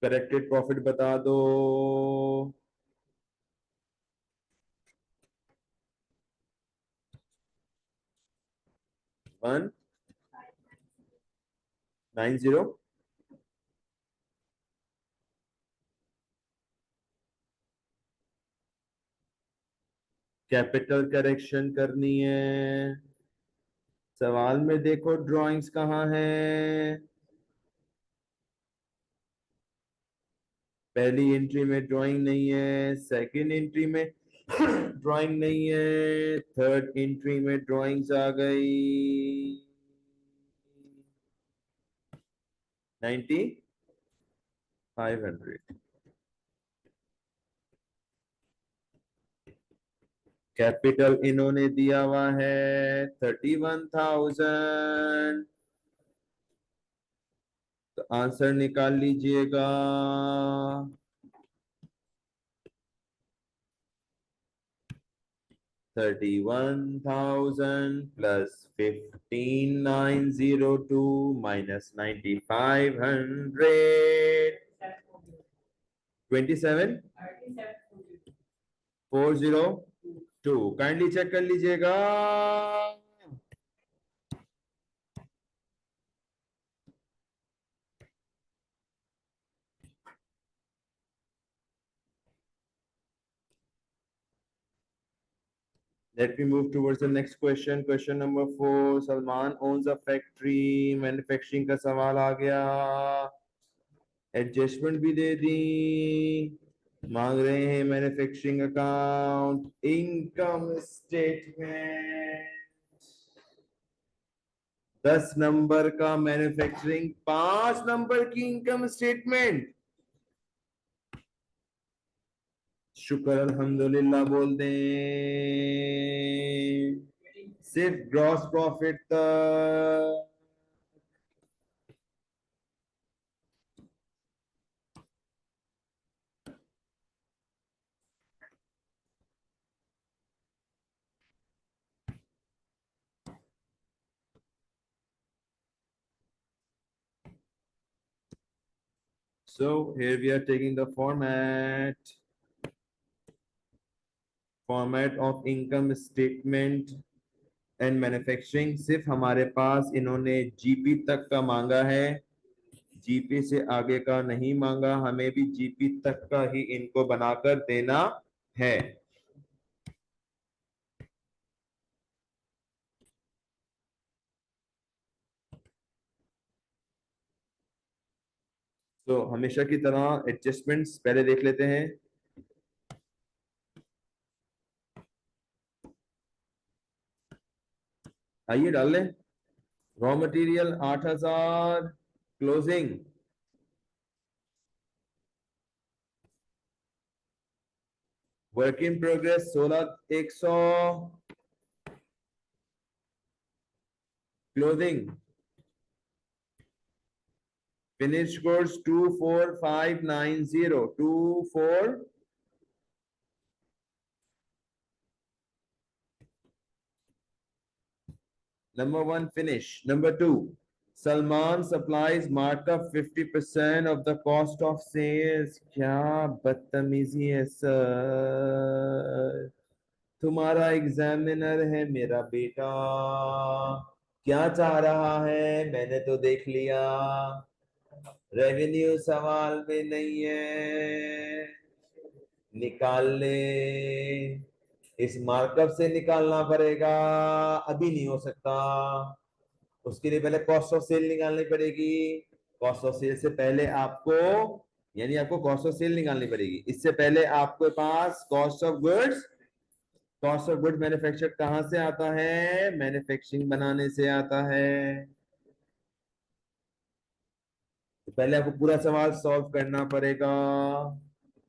A: करेक्टेड प्रॉफिट बता दो। 190। कैपिटल करेक्शन करनी है। सवाल में देखो ड्राइंग्स कहाँ है। पहली एंट्री में ड्राइंग नहीं है, सेकंड एंट्री में ड्राइंग नहीं है, थर्ड एंट्री में ड्राइंग्स आ गई। 90, 500। कैपिटल इन्होंने दिया हुआ है 31,000। तो आंसर निकाल लीजिएगा। 31,000 प्लस 15,902 माइनस 9,500। 27,402। काइंडली चेक कर लीजिएगा। Let me move towards the next question. Question number 4. Salman owns a factory. Manufacturing का सवाल आ गया। एडजस्टमेंट भी दे दी। मांग रहे हैं manufacturing account, income statement. 10 number का मैन्युफैक्चरिंग, 5 नंबर की इनकम स्टेटमेंट। शुक्र अल्हम्दुलिल्लाह बोल दें। सिर्फ ग्रॉस प्रॉफिट तक। So here we are taking the format of income statement and manufacturing. सिर्फ हमारे पास इन्होंने जीपी तक का मांगा है, जीपी से आगे का नहीं मांगा। हमें भी जीपी तक का ही इनको बनाकर देना है। तो हमेशा की तरह एडजस्टमेंट्स पहले देख लेते हैं। आइए डाल लें। Raw material 8,000, closing work in progress 16,100, closing finish goods 24,590, 24। Number 1 finish. Number 2, Salman supplies markup 50% of the cost of sales। क्या बदतमीजी है सर। तुम्हारा एग्जामिनर है मेरा बेटा, क्या चाह रहा है मैंने तो देख लिया। रेवेन्यू सवाल में नहीं है, निकाल ले। इस मार्कअप से निकालना पड़ेगा, अभी नहीं हो सकता। उसके लिए पहले कॉस्ट ऑफ सेल निकालनी पड़ेगी। कॉस्ट ऑफ सेल से पहले आपको, यानी आपको कॉस्ट ऑफ सेल निकालनी पड़ेगी। इससे पहले आपके पास cost of goods, cost of good manufacture कहां से आता है? मैन्युफैक्चरिंग बनाने से आता है। तो पहले आपको पूरा सवाल सॉल्व करना पड़ेगा,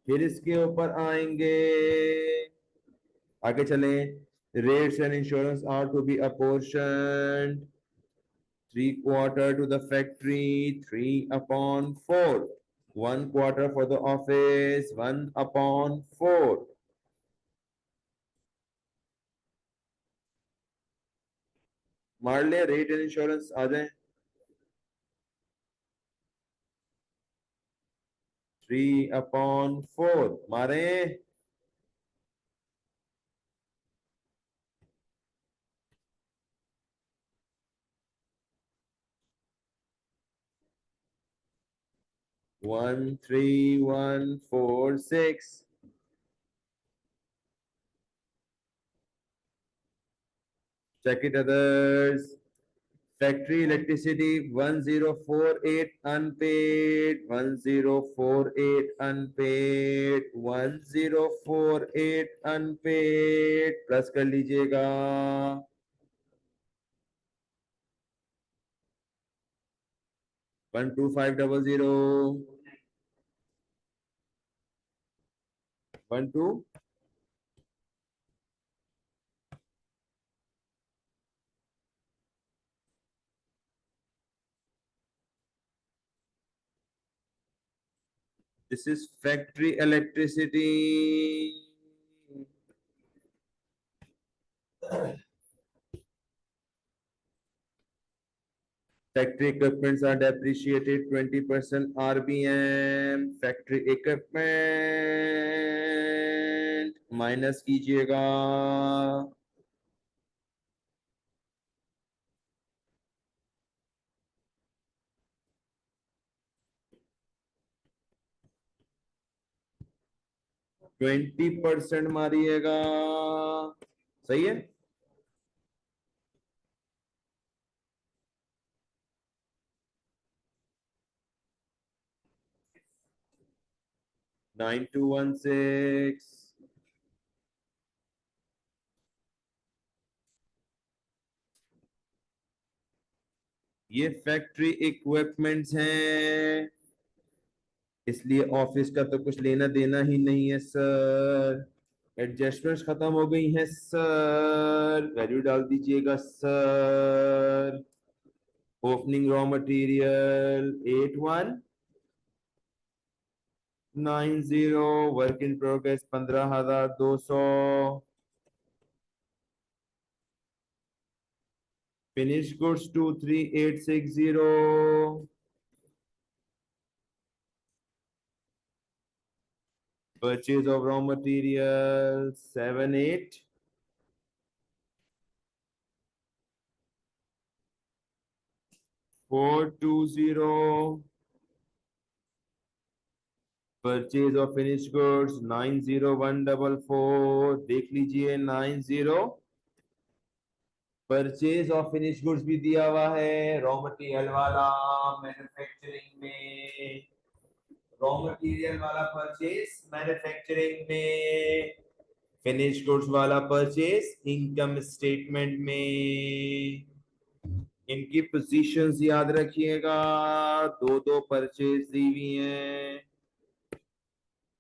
A: फिर इसके ऊपर आएंगे। आगे चलें। Rates and insurance are to be apportioned 3/4 to the factory, 3/4, 1/4 for the office, 1/4। मार ले, रेट एंड इंश्योरेंस आ जाए। 3/4 मारे। 13146। Check it others. Factory electricity 1048 unpaid, 1048 unpaid, 1048 unpaid, plus कर लीजिएगा। 12500 12। This is factory electricity. Factory equipments are depreciated 20% RBM. Factory equipment minus कीजिएगा। 20% मारिएगा। सही है। 9216। ये फैक्ट्री इक्विपमेंट्स हैं, इसलिए ऑफिस का तो कुछ लेना देना ही नहीं है सर। एडजस्टमेंट्स खत्म हो गई हैं सर, वैल्यू डाल दीजिएगा sir. Opening raw material 8190, work in progress 15200, finish goods 23860, purchase of raw materials 78420, purchase of finish goods 90144। देख लीजिए 90। परचेज ऑफ फिनिश गुड्स भी दिया हुआ है रॉ मटेरियल वाला, मैन्युफैक्चरिंग में। रॉ मटेरियल वाला परचेज मैन्युफैक्चरिंग में, फिनिश गुड्स वाला परचेज इनकम स्टेटमेंट में। इनकी पोजीशंस याद रखिएगा, दो दो परचेज दी हुई हैं।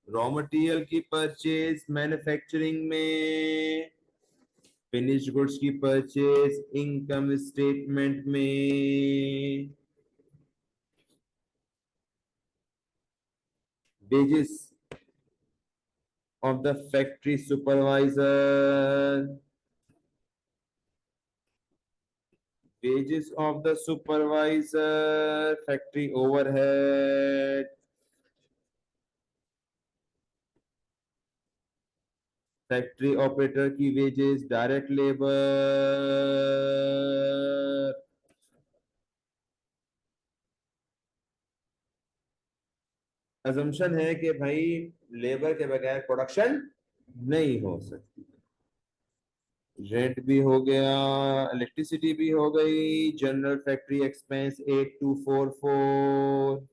A: रॉ मटेरियल की परचेज मैन्युफैक्चरिंग में, फिनिश गुड्स की परचेज इनकम स्टेटमेंट में। Wages of the factory supervisor, wages of the supervisor, factory overhead, factory operator की वेजेस, डायरेक्ट लेबर। अजम्पशन है कि भाई लेबर के बगैर प्रोडक्शन नहीं हो सकती। रेंट भी हो गया, इलेक्ट्रिसिटी भी हो गई, general factory expense 8244,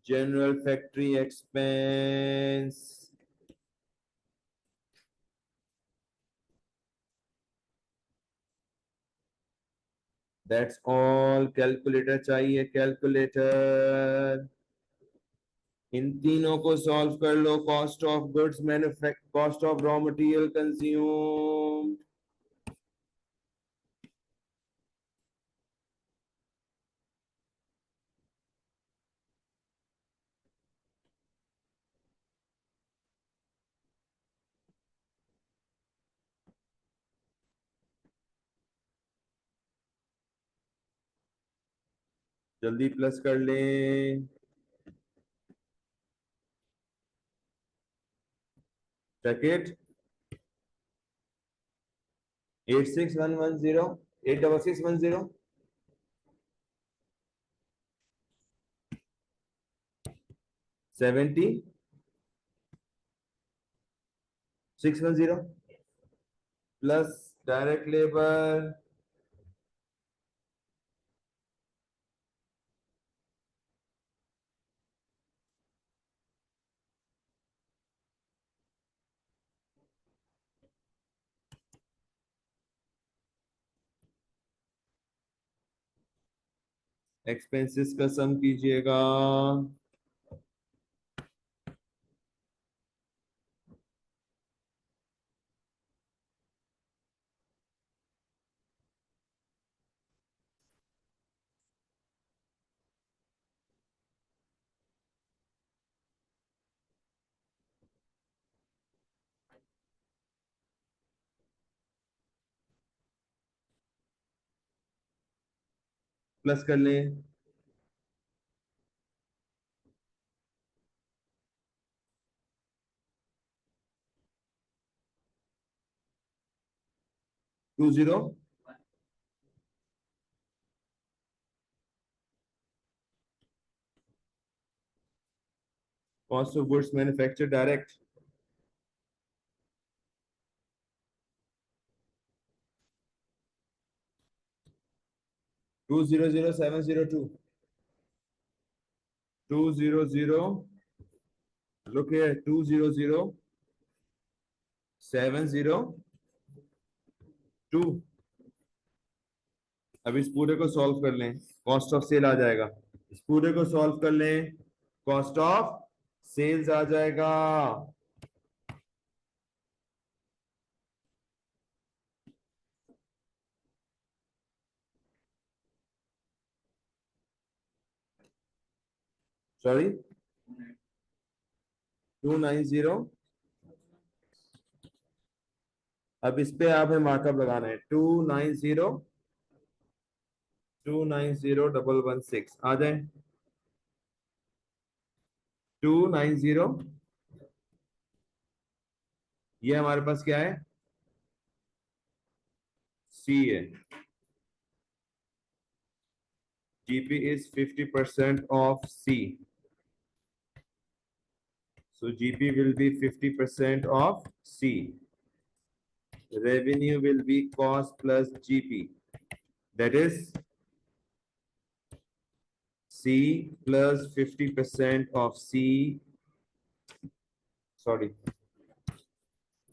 A: general factory expense. That's all. Calculator चाहिए, कैलकुलेटर। इन तीनों को सॉल्व कर लो। Cost of goods manufacture, cost of raw material consume. जल्दी प्लस कर लें। check it 86110 86610 70 610 plus direct labor expenses का सम कीजिएगा। प्लस कर लें। Two zero cost of goods manufacture direct 200702 200 look here 200702। अब इस पूरे को सॉल्व कर लें, कॉस्ट ऑफ सेल आ जाएगा। इस पूरे को सॉल्व कर लें, कॉस्ट ऑफ सेल्स आ जाएगा। सॉरी 290। अब इस पे आप मार्कअप लगाना है 290 आ जाए 290। ये हमारे पास क्या है, सी है। GP is 50% of C. So GP will be 50% of C. Revenue will be cost plus GP. That is C plus 50% of C. Sorry.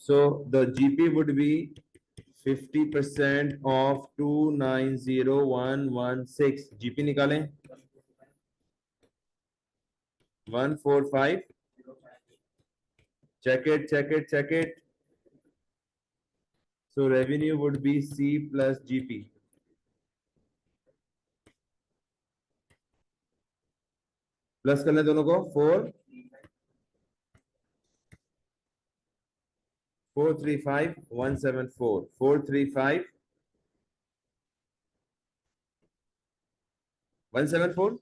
A: So the GP would be 50% of 290,116. GP निकालें 145. Check it, check it, check it. So revenue would be C plus GP. Plus करने दोनों को 435,174 435,174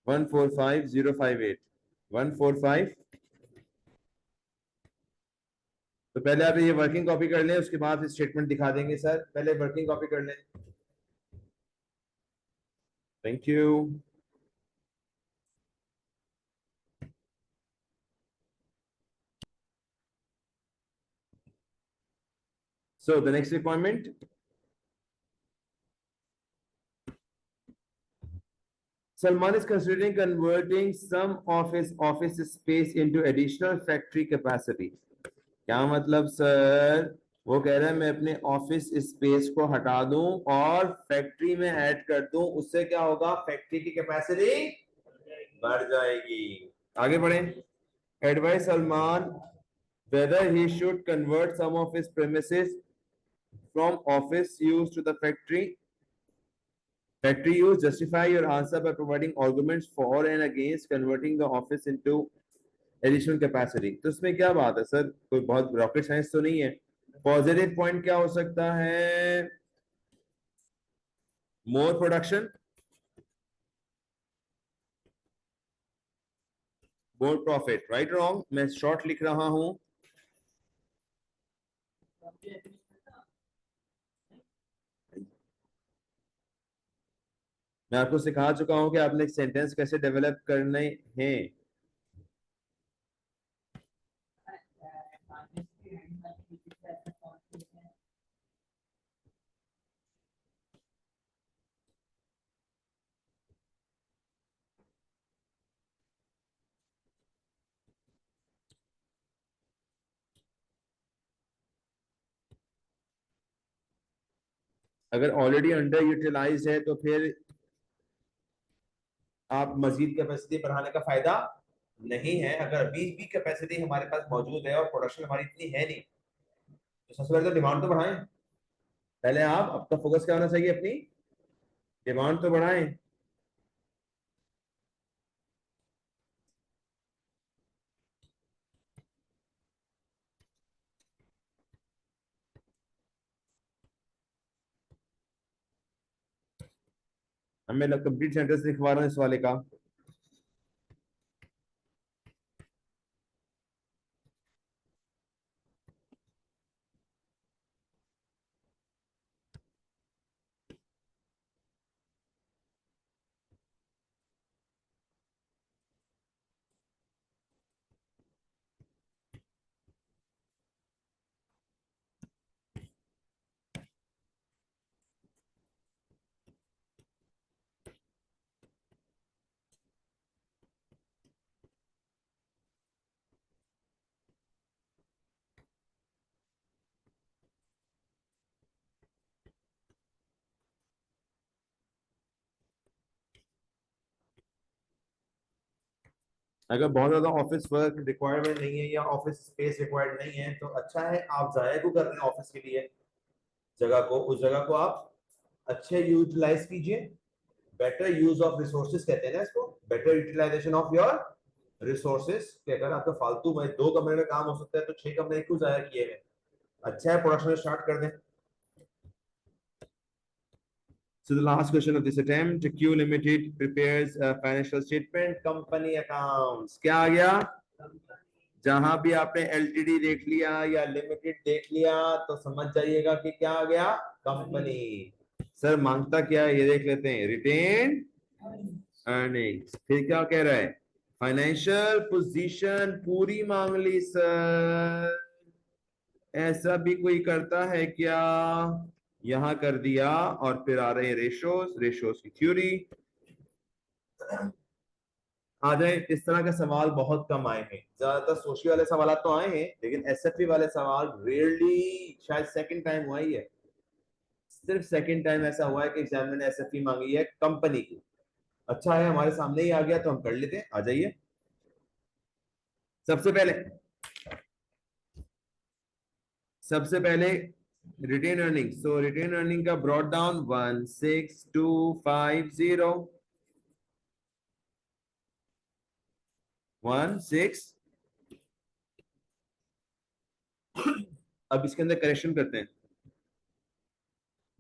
A: 145,058 145। तो पहले आप ये वर्किंग कॉपी कर लें, उसके बाद स्टेटमेंट दिखा देंगे सर। पहले वर्किंग कॉपी कर लें। Thank you. So the next requirement, Salman is considering converting some of his office space into additional factory capacity. क्या मतलब सर? वो कह रहा है मैं अपने ऑफिस स्पेस को हटा दूं और फैक्ट्री में ऐड कर दूं, उससे क्या होगा, फैक्ट्री की कैपेसिटी बढ़ जाएगी। आगे बढ़ें। Advice Salman whether he should convert some of his premises from office use to the factory use. Justify your answer by providing arguments for and against converting the office into additional capacity. तो इसमें क्या बात है सर, कोई बहुत रॉकेट साइंस तो नहीं है। पॉजिटिव पॉइंट क्या हो सकता है? More production, more profit, right wrong? मैं शॉर्ट लिख रहा हूं। मैं आपको सिखा चुका हूं कि आपने एक सेंटेंस कैसे डेवलप करने हैं। अगर ऑलरेडी अंडर यूटिलाइज है तो फिर आप मजीद कैपेसिटी बढ़ाने का फायदा नहीं है। अगर अभी भी कैपेसिटी हमारे पास मौजूद है और प्रोडक्शन हमारी इतनी है नहीं, तो सबसे पहले तो डिमांड तो बढ़ाएं। पहले आप, आपका फोकस क्या होना चाहिए? अपनी डिमांड तो बढ़ाएं। अब मैं कंप्लीट सेंटेंस लिखवा रहा हूँ इस वाले का। अगर बहुत ज्यादा ऑफिस वर्क रिक्वायरमेंट नहीं है या ऑफिस स्पेस रिक्वायर्ड नहीं है, तो अच्छा है आप जाया को कर रहे हैं ऑफिस के लिए जगह को, उस जगह को आप अच्छे यूटिलाइज कीजिए। बेटर यूज ऑफ रिसोर्सेज कहते हैं ना इसको, better utilisation of your resources. कि अगर आपका फालतू में 2 कमरे में काम हो सकता है तो 6 कमरे क्यों जाया किए हैं? अच्छा है प्रोडक्शन स्टार्ट कर दें। So the last question of this attempt, Q Limited prepares a financial statement, company accounts. क्या आ गया? जहां भी आपने एलटीडी देख लिया या लिमिटेड देख लिया तो समझ जाइएगा कि क्या आ गया? कंपनी। सर मांगता क्या है ये देख लेते हैं। रिटेन अर्निंग्स, फिर क्या कह रहा है? फाइनेंशियल पोजीशन पूरी मांग ली सर। ऐसा भी कोई करता है क्या? यहां कर दिया और फिर आ रहे हैं रेशोस, रेशोस की थ्योरी। आ जाए, इस तरह के सवाल बहुत कम आए हैं। ज्यादातर सोशी वाले सवाल तो आए हैं, लेकिन एसएफई वाले सवाल रेयरली, शायद सेकंड टाइम हुआ ही है। सिर्फ सेकंड टाइम ऐसा हुआ है कि एग्जाम ने एसएफई मांगी है कंपनी की। अच्छा है हमारे सामने ही आ गया तो हम कर लेते हैं। आ जाइए। सबसे पहले सबसे पहले रिटेन अर्निंग। सो रिटेन अर्निंग का ब्रॉड डाउन 16250, 16। अब इसके अंदर करेक्शन करते हैं।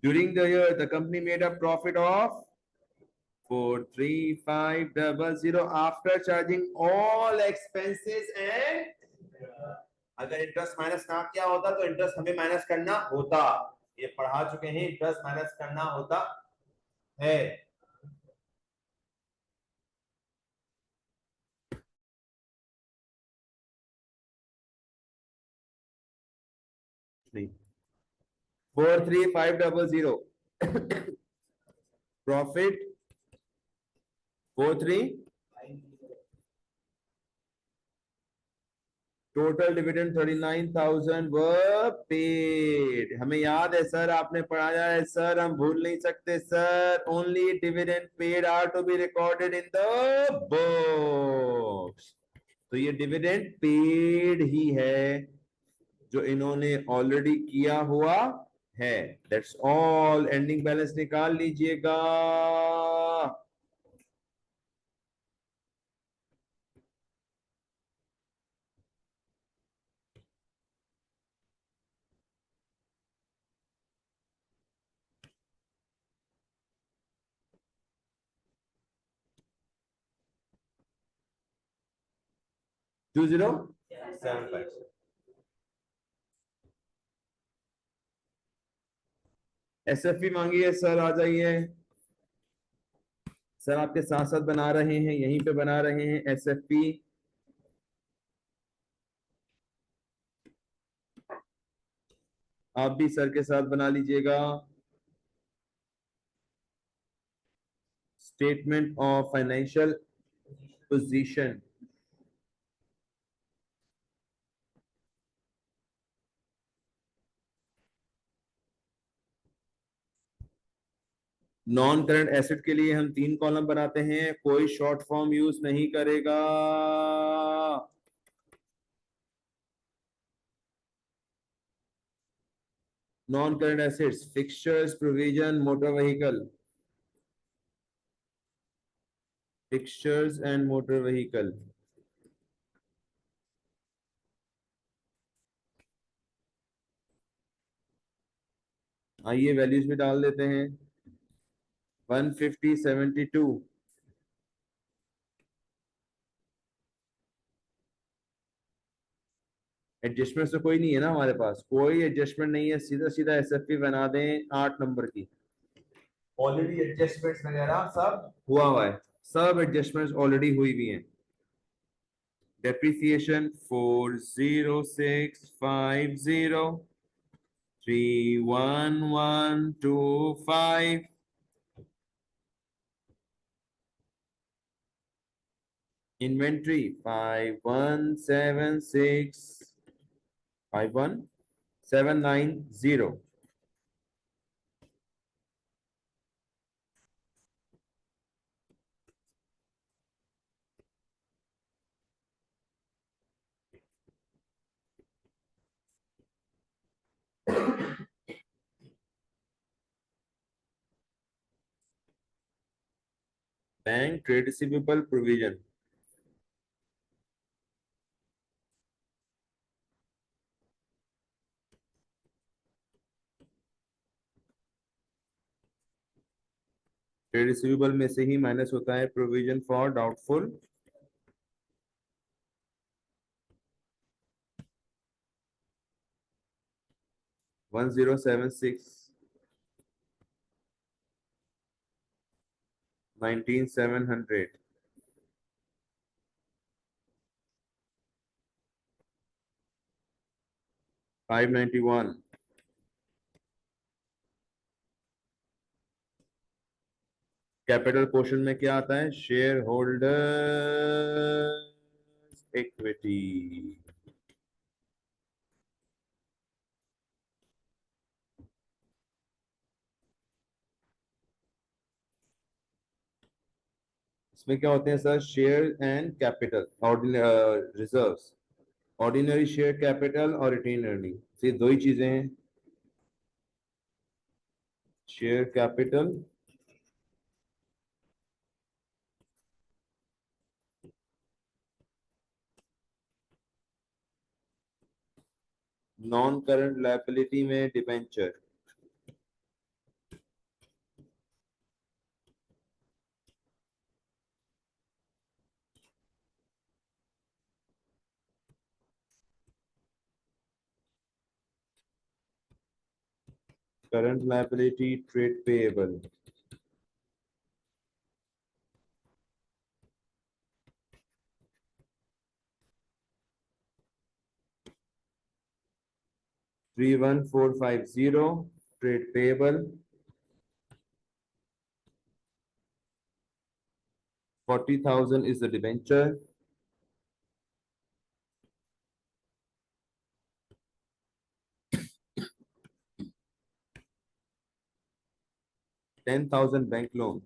A: During the year the company made a profit of 43500 after charging all expenses and. अगर इंटरेस्ट माइनस ना किया होता तो इंटरेस्ट हमें माइनस करना होता। ये पढ़ा चुके हैं, इंटरेस्ट माइनस करना होता है। नहीं, 43500 प्रॉफिट 43, टोटल डिविडेंड 39,000 वर पेड। हमें याद है सर, आपने पढ़ाया है सर, हम भूल नहीं सकते sir. Only dividend paid are to be recorded in the books. तो ये डिविडेंड पेड ही है जो इन्होंने ऑलरेडी किया हुआ है। That's all. एंडिंग बैलेंस निकाल लीजिएगा। 2075। एसएफपी मांगी है सर, आ जाइए सर, आपके साथ साथ बना रहे हैं, यहीं पे बना रहे हैं एसएफपी। आप भी सर के साथ बना लीजिएगा। Statement of financial position. Non current asset के लिए हम 3 कॉलम बनाते हैं, कोई शॉर्ट फॉर्म यूज नहीं करेगा। Non current assets, fixtures, provision, motor vehicle. Fixtures and motor vehicle. आइए वैल्यूज भी डाल देते हैं। 150, 72। एडजस्टमेंट तो कोई नहीं है ना हमारे पास, कोई एडजस्टमेंट नहीं है, सीधा सीधा एसएफपी बना दें 8 नंबर की। ऑलरेडी एडजस्टमेंट्स वगैरह सब हुआ है, सब एडजस्टमेंट्स ऑलरेडी हुई भी हैं। Depreciation 40650 31125। Inventory 51790। Bank trade receivable provision. Trade receivable में से ही माइनस होता है provision for doubtful. 1076 19700 591। Capital portion में क्या आता है? Share holder equity. इसमें क्या होते हैं sir? Share and capital, reserves, ordinary share capital और रिटेन अर्निंग, ये दो ही चीजें हैं। Share capital, non current liability में debenture. Current liability trade payable. Three one four five zero trade payable. 40,000 is the debenture. $10,000 bank loan.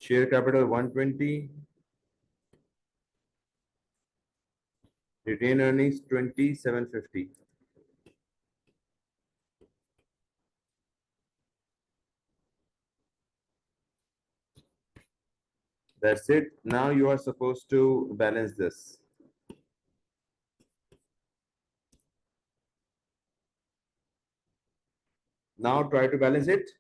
A: Share capital 120. Retained earnings 2750. That's it. Now you are supposed to balance this. Now try to balance it.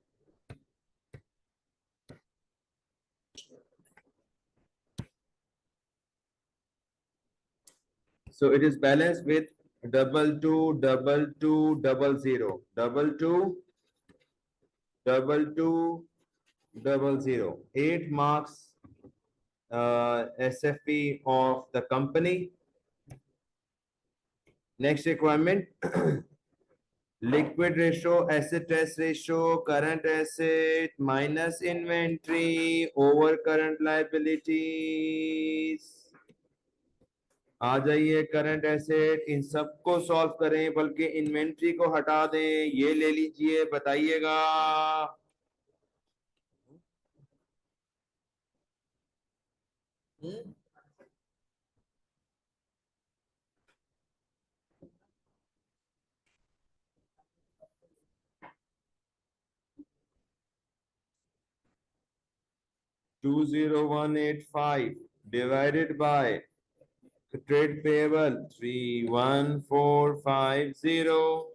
A: So it is balanced with 222200, 222200. 8 marks SFP of the company. Next requirement. Liquid ratio, asset test ratio, current asset minus inventory over current liabilities. आ जाइए, करंट एसेट इन सबको सॉल्व करें, बल्कि इन्वेंट्री को हटा दें, ये ले लीजिए, बताइएगा। 20185 divided by trade payable 31450.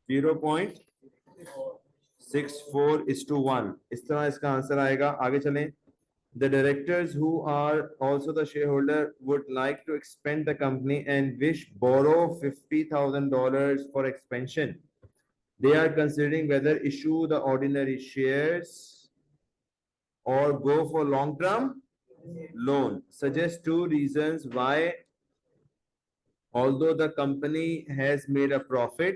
A: Zero point 64:1 इस तरह इसका आंसर आएगा। आगे चलें। The directors who are also the shareholder would like to expand the company and wish borrow $50,000 for expansion. They are considering whether issue the ordinary shares or go for long-term loan. Suggest 2 reasons why, although the company has made a profit,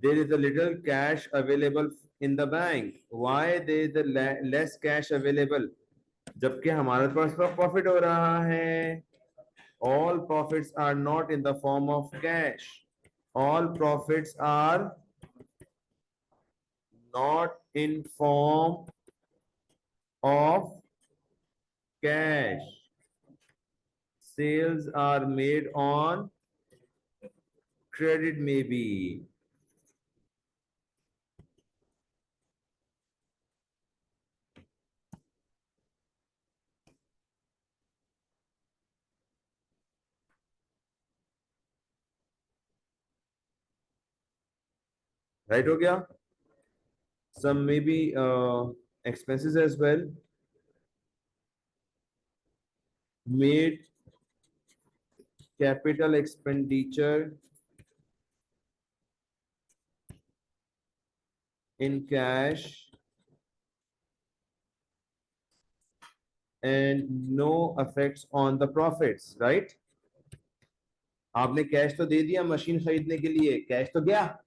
A: there is a little cash available in the bank. Why there is a less cash available? जबकि हमारे पास तो प्रॉफिट हो रहा है। All profits are not in the form of cash. All profits are not in form of cash. Sales are made on credit maybe. Right हो गया? Some maybe expenses as well. Made capital expenditure in cash and no effects on the profits, right? आपने कैश तो दे दिया मशीन खरीदने के लिए, कैश तो गया,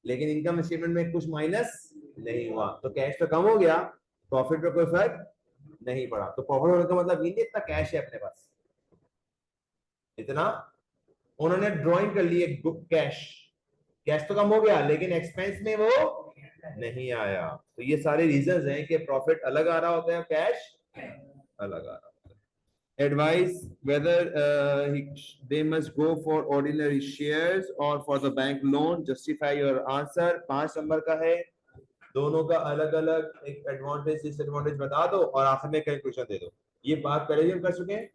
A: लेकिन इनकम स्टेटमेंट में कुछ माइनस नहीं हुआ, तो कैश तो कम हो गया, प्रॉफिट पे कोई फर्क नहीं पड़ा। तो प्रॉफिट होने का मतलब ये नहीं इतना कैश है अपने पास, इतना उन्होंने ड्राइंग कर ली एक बुक कैश, कैश तो कम हो गया लेकिन एक्सपेंस में वो नहीं आया। तो ये सारे रीजंस हैं कि प्रॉफिट अलग आ रहा होता है, कैश अलग आ रहा होता है। Advise whether they must go for ordinary shares or for the bank loan. Justify your answer. 5 number का है, दोनों का अलग अलग एक एडवांटेज डिसएडवांटेज बता दो और आखिर में कंक्लूजन दे दो। ये बात पहले भी हम कर चुके हैं,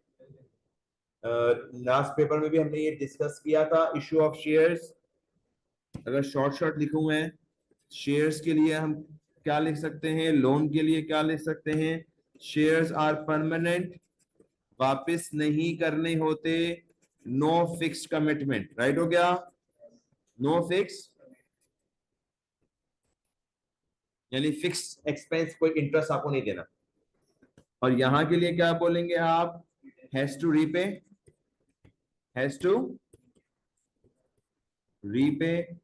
A: लास्ट पेपर में भी हमने ये डिस्कस किया था। इशू ऑफ शेयर्स, अगर शॉर्ट लिखूं मैं, शेयर्स के लिए हम क्या लिख सकते हैं, लोन के लिए क्या लिख सकते हैं? शेयर्स आर परमानेंट, वापस नहीं करने होते, नो फिक्स्ड कमिटमेंट। राइट हो गया? नो फिक्स यानी फिक्स एक्सपेंस, कोई इंटरेस्ट आपको नहीं देना। और यहां के लिए क्या बोलेंगे आप? Has to repay, has to repay,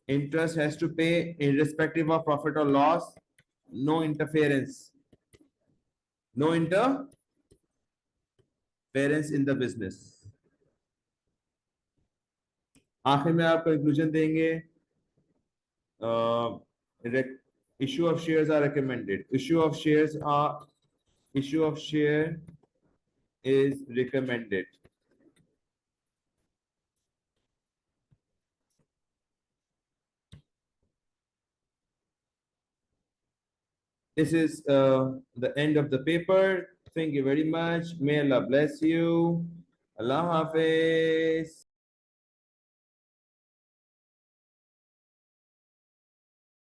A: interest has to pay irrespective of profit or loss, no interference, no interference in the business। आखिर में आप कंक्लूजन देंगे, issue of shares are recommended. Issue of share is recommended. This is the end of the paper. Thank you very much. May Allah bless you. Allah Hafiz.